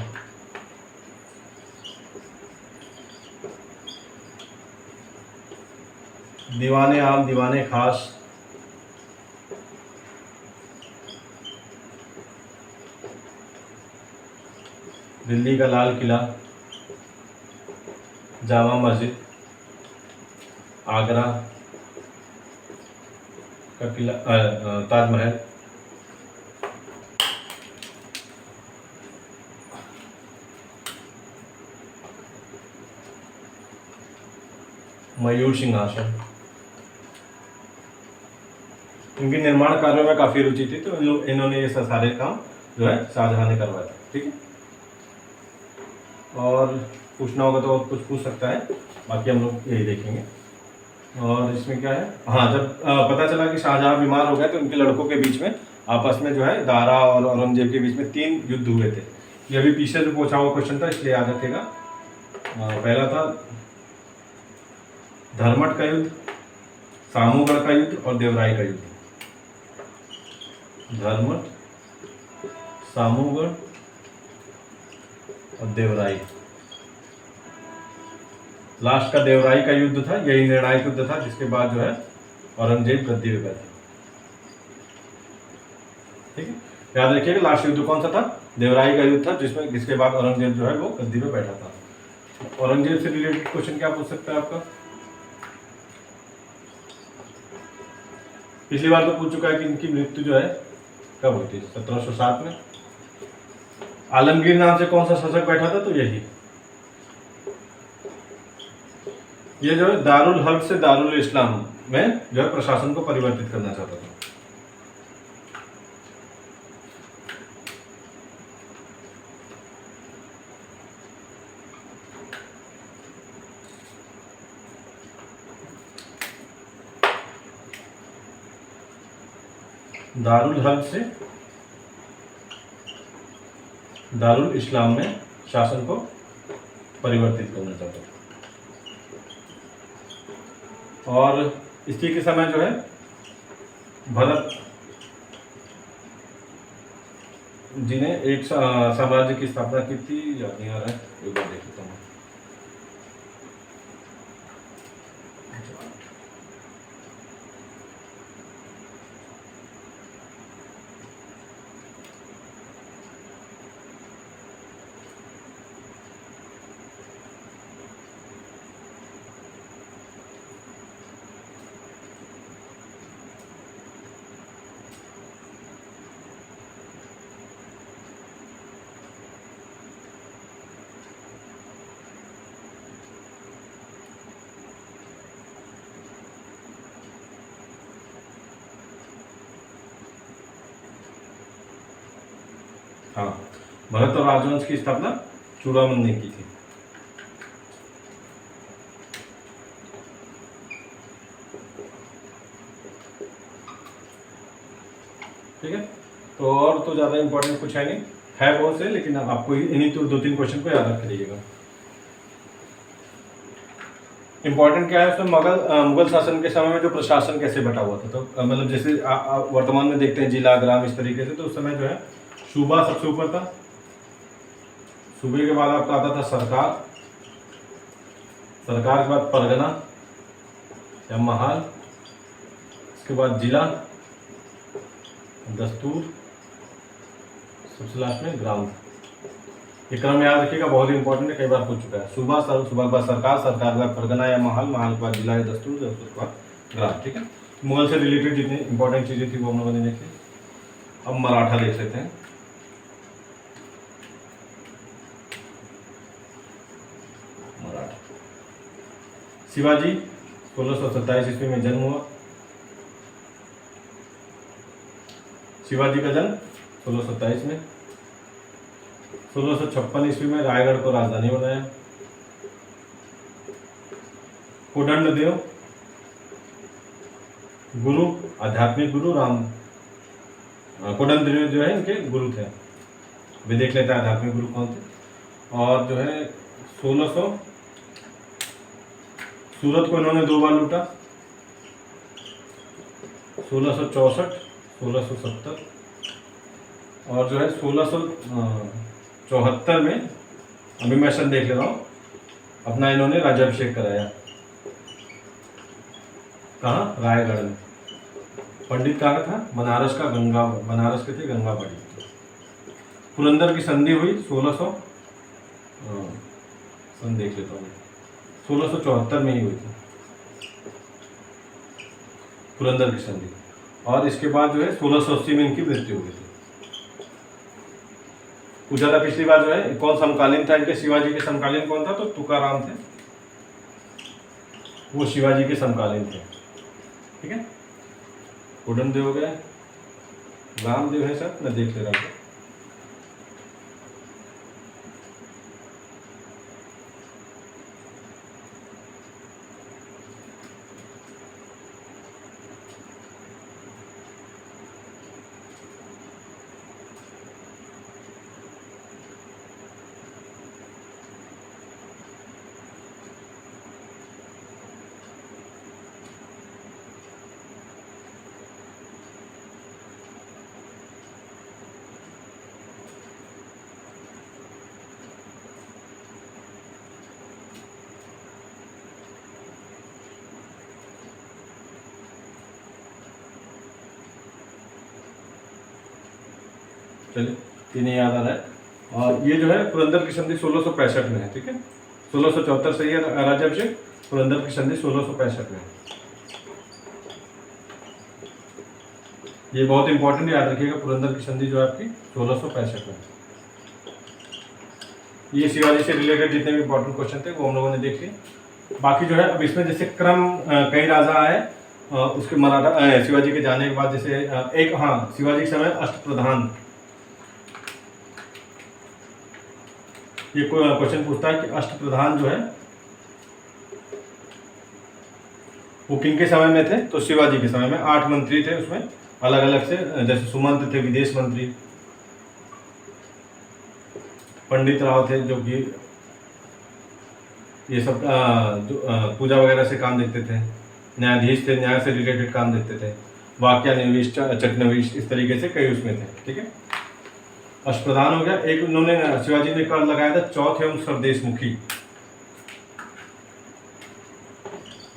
दीवाने आम दीवाने खास, दिल्ली का लाल किला, जामा मस्जिद, आगरा का किला, ताजमहल, मयूर सिंहासन। इनके निर्माण कार्यों में काफी रुचि थी, तो इन्होंने ये सारे काम जो है शाहजहां ने करवाया था। ठीक है, और पूछना होगा तो कुछ पूछ सकता है, बाकी हम लोग यही देखेंगे। और इसमें क्या है, हाँ, जब पता चला कि शाहजहां बीमार हो गए तो उनके लड़कों के बीच में आपस में जो है दारा और औरंगजेब के बीच में 3 युद्ध हुए थे। ये भी पीछे से पूछा हुआ क्वेश्चन था, इसलिए याद रखेगा। पहला था धर्मट का युद्ध, सामूगढ़ का युद्ध और देवराई का युद्ध। धर्मट, सामूगढ़ और देवराई। लास्ट का देवराई का युद्ध था, यही निर्णायक युद्ध था, जिसके बाद जो है औरंगजेब गद्दी पे बैठे। ठीक है, याद रखिएगा लास्ट युद्ध कौन सा था, देवराई का युद्ध था, जिसके बाद औरंगजेब जो है वो गद्दी पे बैठा था। औरंगजेब से रिलेटेड क्वेश्चन क्या पूछ सकता है आपका? पिछली बार तो पूछ चुका है कि इनकी मृत्यु जो है कब हुई थी, 1707 में। आलमगीर नाम से कौन सा शासक बैठा था, तो यही, ये जो है दारुल हर्ब से दारुल इस्लाम में जो है प्रशासन को परिवर्तित करना चाहता था। दारुल हर्ब से दारुल इस्लाम में शासन को परिवर्तित करना चाहता था। और इसी के समय जो है भरत जी ने एक साम्राज्य की स्थापना की थी, याद नहीं आ रहा है, एक बार देख लेता हूँ। हाँ, भरत और राजवंश की स्थापना चूड़ामन ने की थी। ठीक है, तो और तो ज्यादा इंपॉर्टेंट कुछ है नहीं, है बहुत से, लेकिन आपको इन्हीं तो 2-3 क्वेश्चन को याद रख लीजिएगा। इंपॉर्टेंट क्या है उसमें, मुगल शासन के समय में जो प्रशासन कैसे बटा हुआ था, तो मतलब जैसे वर्तमान में देखते हैं जिला ग्राम इस तरीके से, तो उस समय जो है सूबा सबसे ऊपर था, सूबे के बाद आपका आता था सरकार, सरकार के बाद परगना या महाल, इसके बाद जिला, दस्तूर, सबसे लास्ट में ग्राम। ये क्रम याद रखिएगा, बहुत ही इंपॉर्टेंट है, कई बार पूछ चुका है। सूबा के बाद सरकार, सरकार के बाद परगना या महल, महल के बाद जिला या दस्तूर, दस्तूर के बाद ग्राम। ठीक है, मुगल से रिलेटेड जितनी इंपॉर्टेंट चीजें थी वो हम लोगों ने देखी। अब मराठा देख लेते हैं। मराठा, शिवाजी 1627 ईस्वी में जन्म हुआ। शिवाजी का जन्म 1627 में। 1656 ईस्वी में रायगढ़ को राजधानी बनाया। कोदंड देव गुरु, आध्यात्मिक गुरु कोदंड देव जो है इनके गुरु थे, भी देख लेते हैं आध्यात्मिक गुरु कौन थे। और जो है 1600 सूरत को इन्होंने 2 बार लूटा। 1664, 1670 और जो है 1674 में, अभी मैं सन देख ले रहा हूँ, अपना इन्होंने राज्याभिषेक कराया। कहाँ? रायगढ़ में। पंडित कहाँ का था? बनारस का, बनारस के थे, गंगाबाड़ी। पुरंदर की संधि हुई 1600, सन देख लेता हूँ, 1674 में ही हुई थी पुरंदर की संधि। और इसके बाद जो है 1680 में इनकी मृत्यु हुई थी। पूछा था पिछली बार जो है कौन समकालीन था इनके, शिवाजी के समकालीन कौन था? तो तुकाराम थे, वो शिवाजी के समकालीन थे। ठीक है, उड़न देव हो गया, रामदेव है सर, मैं देख ले रहा हूँ। चलिए, इन्हें याद आ रहा है। और ये जो है पुरंदर की संधि 1665 में है। ठीक है, 1674 से ये राज्याभिषेक, पुरंदर की संधि 1665 में है। ये बहुत इंपॉर्टेंट, याद रखिएगा, पुरंदर की संधि जो है आपकी 1665 में। ये शिवाजी से रिलेटेड जितने भी इंपॉर्टेंट क्वेश्चन थे वो हम लोगों ने देख लिए। बाकी जो है अब इसमें जैसे क्रम, कई राजा आए उसके मराठा शिवाजी के जाने के बाद, जैसे एक, हाँ, शिवाजी के समय अष्टप्रधान, ये क्वेश्चन पूछता है कि अष्टप्रधान जो है वो किनके समय में थे? तो शिवाजी के समय में 8 मंत्री थे, उसमें अलग अलग से, जैसे सुमंत थे विदेश मंत्री, पंडित राव थे जो कि ये सब पूजा वगैरह से काम देखते थे, न्यायाधीश थे, न्याय से रिलेटेड काम देखते थे, वाक्यान्विश, चटनवीश, इस तरीके से कई उसमें थे। ठीक है, अष्टप्रधान हो गया। एक उन्होंने, शिवाजी ने कर लगाया था चौथ एवं सरदेशमुखी,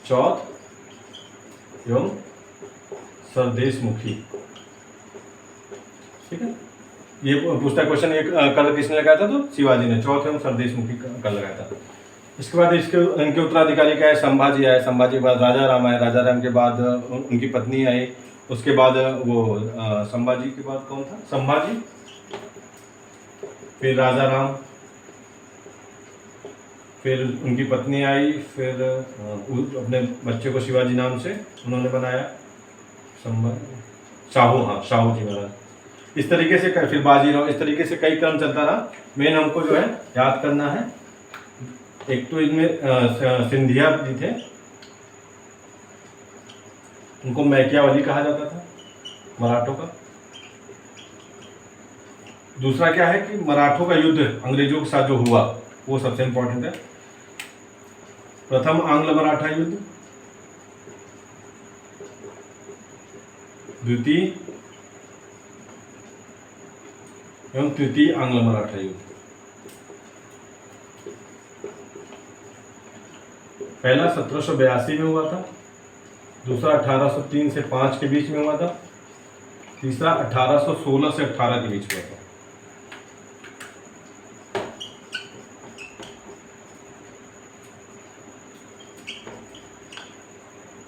चौथ एवं सरदेशमुखी। ठीक है, ये पूछता क्वेश्चन, एक कर किसने लगाया था? तो शिवाजी ने चौथ एवं सरदेशमुखी कर लगाया था। इसके बाद इनके उत्तराधिकारी क्या है? संभाजी आए, संभाजी के बाद राजा राम आए, राजा राम के बाद उनकी पत्नी आई, उसके बाद वो संभाजी के बाद कौन था? संभाजी, फिर राजा राम, फिर उनकी पत्नी आई, फिर अपने बच्चे को शिवाजी नाम से उन्होंने बनाया, शाहू, हाँ, शाहू जी महाराज। इस तरीके से फिर बाजीराव, इस तरीके से कई क्रम चलता रहा। मेन हमको जो है याद करना है, एक तो इनमें सिंधिया जी थे, उनको मैकियावली कहा जाता था मराठों का। दूसरा क्या है कि मराठों का युद्ध अंग्रेजों के साथ जो हुआ वो सबसे इंपॉर्टेंट है। प्रथम आंग्ल मराठा युद्ध, द्वितीय एवं तृतीय आंग्ल मराठा युद्ध। पहला 1782 में हुआ था, दूसरा 1803 से 5 के बीच में हुआ था, तीसरा 1816 से 18 के बीच में हुआ था।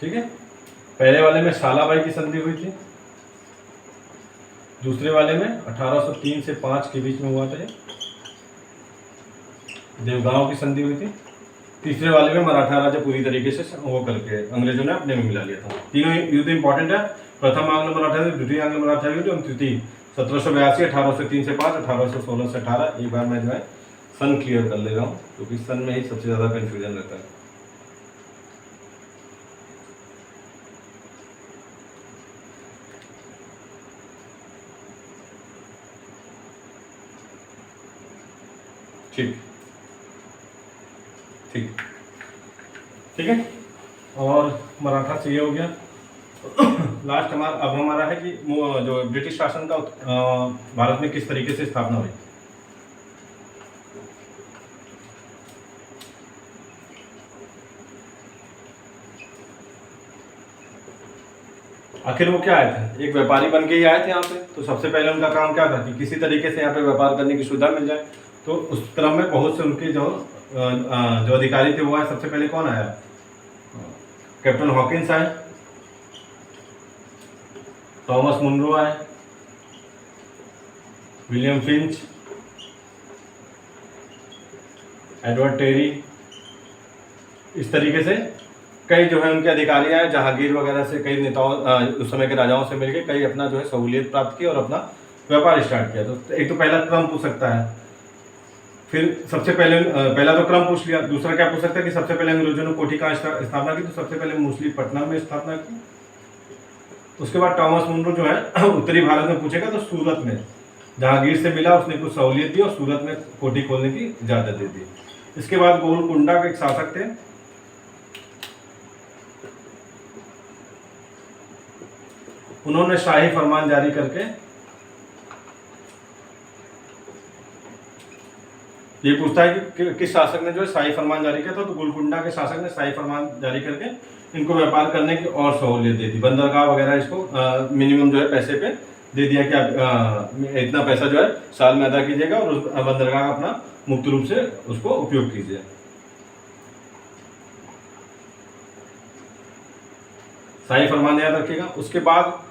ठीक है, पहले वाले में सालाबाई की संधि हुई थी, दूसरे वाले में 1803 से 5 के बीच में हुआ था, देवगांव की संधि हुई थी, तीसरे वाले में मराठा राजा पूरी तरीके से वो करके अंग्रेजों ने अपने में मिला लिया था। तीनों युद्ध इंपॉर्टेंट है, प्रथम आंग्ल मराठा युद्ध, द्वितीय आंग्ल मराठा युद्ध और तृतीय 1782, 1803 से 5, 1816 से 18। एक बार मैं जो है सन क्लियर कर ले रहा हूँ क्योंकि सन में ही सबसे ज्यादा कंफ्यूजन रहता है। ठीक ठीक ठीक है, और मराठा से ये हो गया। लास्ट अब हमारा है कि जो ब्रिटिश शासन का भारत में किस तरीके से स्थापना हुई। आखिर वो क्या आए थे, एक व्यापारी बन के ही आए थे यहाँ पे। तो सबसे पहले उनका काम क्या था कि किसी तरीके से यहाँ पे व्यापार करने की सुविधा मिल जाए। तो उस क्रम में बहुत से उनके जो अधिकारी थे वो आए। सबसे पहले कौन आया, कैप्टन हॉकिंस आए, थॉमस मुनरो आए, विलियम फिंच, एडवर्ड टेरी। इस तरीके से कई जो है उनके अधिकारी आए, जहांगीर वगैरह से कई नेताओं उस समय के राजाओं से मिलकर कई अपना जो है सहूलियत प्राप्त की और अपना व्यापार स्टार्ट किया। तो एक तो पहला क्रम पूछ सकता है, फिर सबसे पहला तो क्रम पूछ लिया। दूसरा क्या पूछ सकता है कि सबसे पहले अंग्रेजों ने कोठी कहाँ स्थापना की। तो सबसे पहले मुसलीपट्टनम में स्थापना की। उसके बाद टॉमस मुनरो जो है उत्तरी भारत में पूछेगा तो सूरत में जहांगीर से मिला, उसने कुछ सहूलियत दी और सूरत में कोठी खोलने की इजाजत दे दी। इसके बाद गोलकुंडा के एक शासक थे, उन्होंने शाही फरमान जारी करके ये पूछता है कि किस शासक ने जो है शाही फरमान जारी किया था। तो गोलकुंडा के शासक ने शाही फरमान जारी करके इनको व्यापार करने की और सहूलियत दे दी। बंदरगाह वगैरह इसको मिनिमम जो है पैसे पे दे दिया कि आप इतना पैसा जो है साल में अदा कीजिएगा और उस बंदरगाह का अपना मुक्त रूप से उसको उपयोग कीजिए। शाही फरमान याद रखिएगा। उसके बाद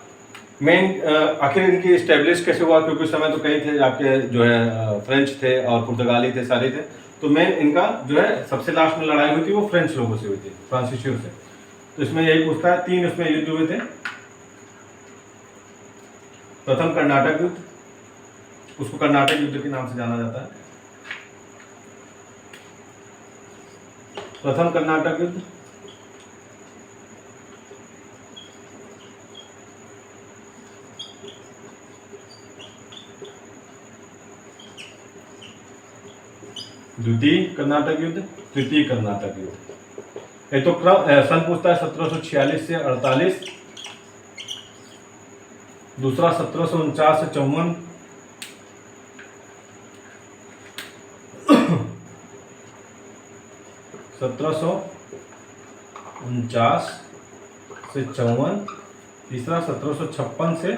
मेन आखिर इनकी इस्टेब्लिश कैसे हुआ, क्योंकि उस समय तो कई थे आपके जो है फ्रेंच थे और पुर्तगाली थे, सारे थे। तो मेन इनका जो है सबसे लास्ट में लड़ाई हुई थी वो फ्रेंच लोगों से हुई थी, फ्रांसीसियों से। तो इसमें यही पूछता है, 3 उसमें युद्ध हुए थे। प्रथम कर्नाटक युद्ध, उसको कर्नाटक युद्ध के नाम से जाना जाता है। प्रथम कर्नाटक युद्ध, द्वितीय कर्नाटक युद्ध, तृतीय कर्नाटक युद्ध। एक तो सन पूछता है 1746 से 48, दूसरा 1749 से 54, (1749 से 54), तीसरा 1756 से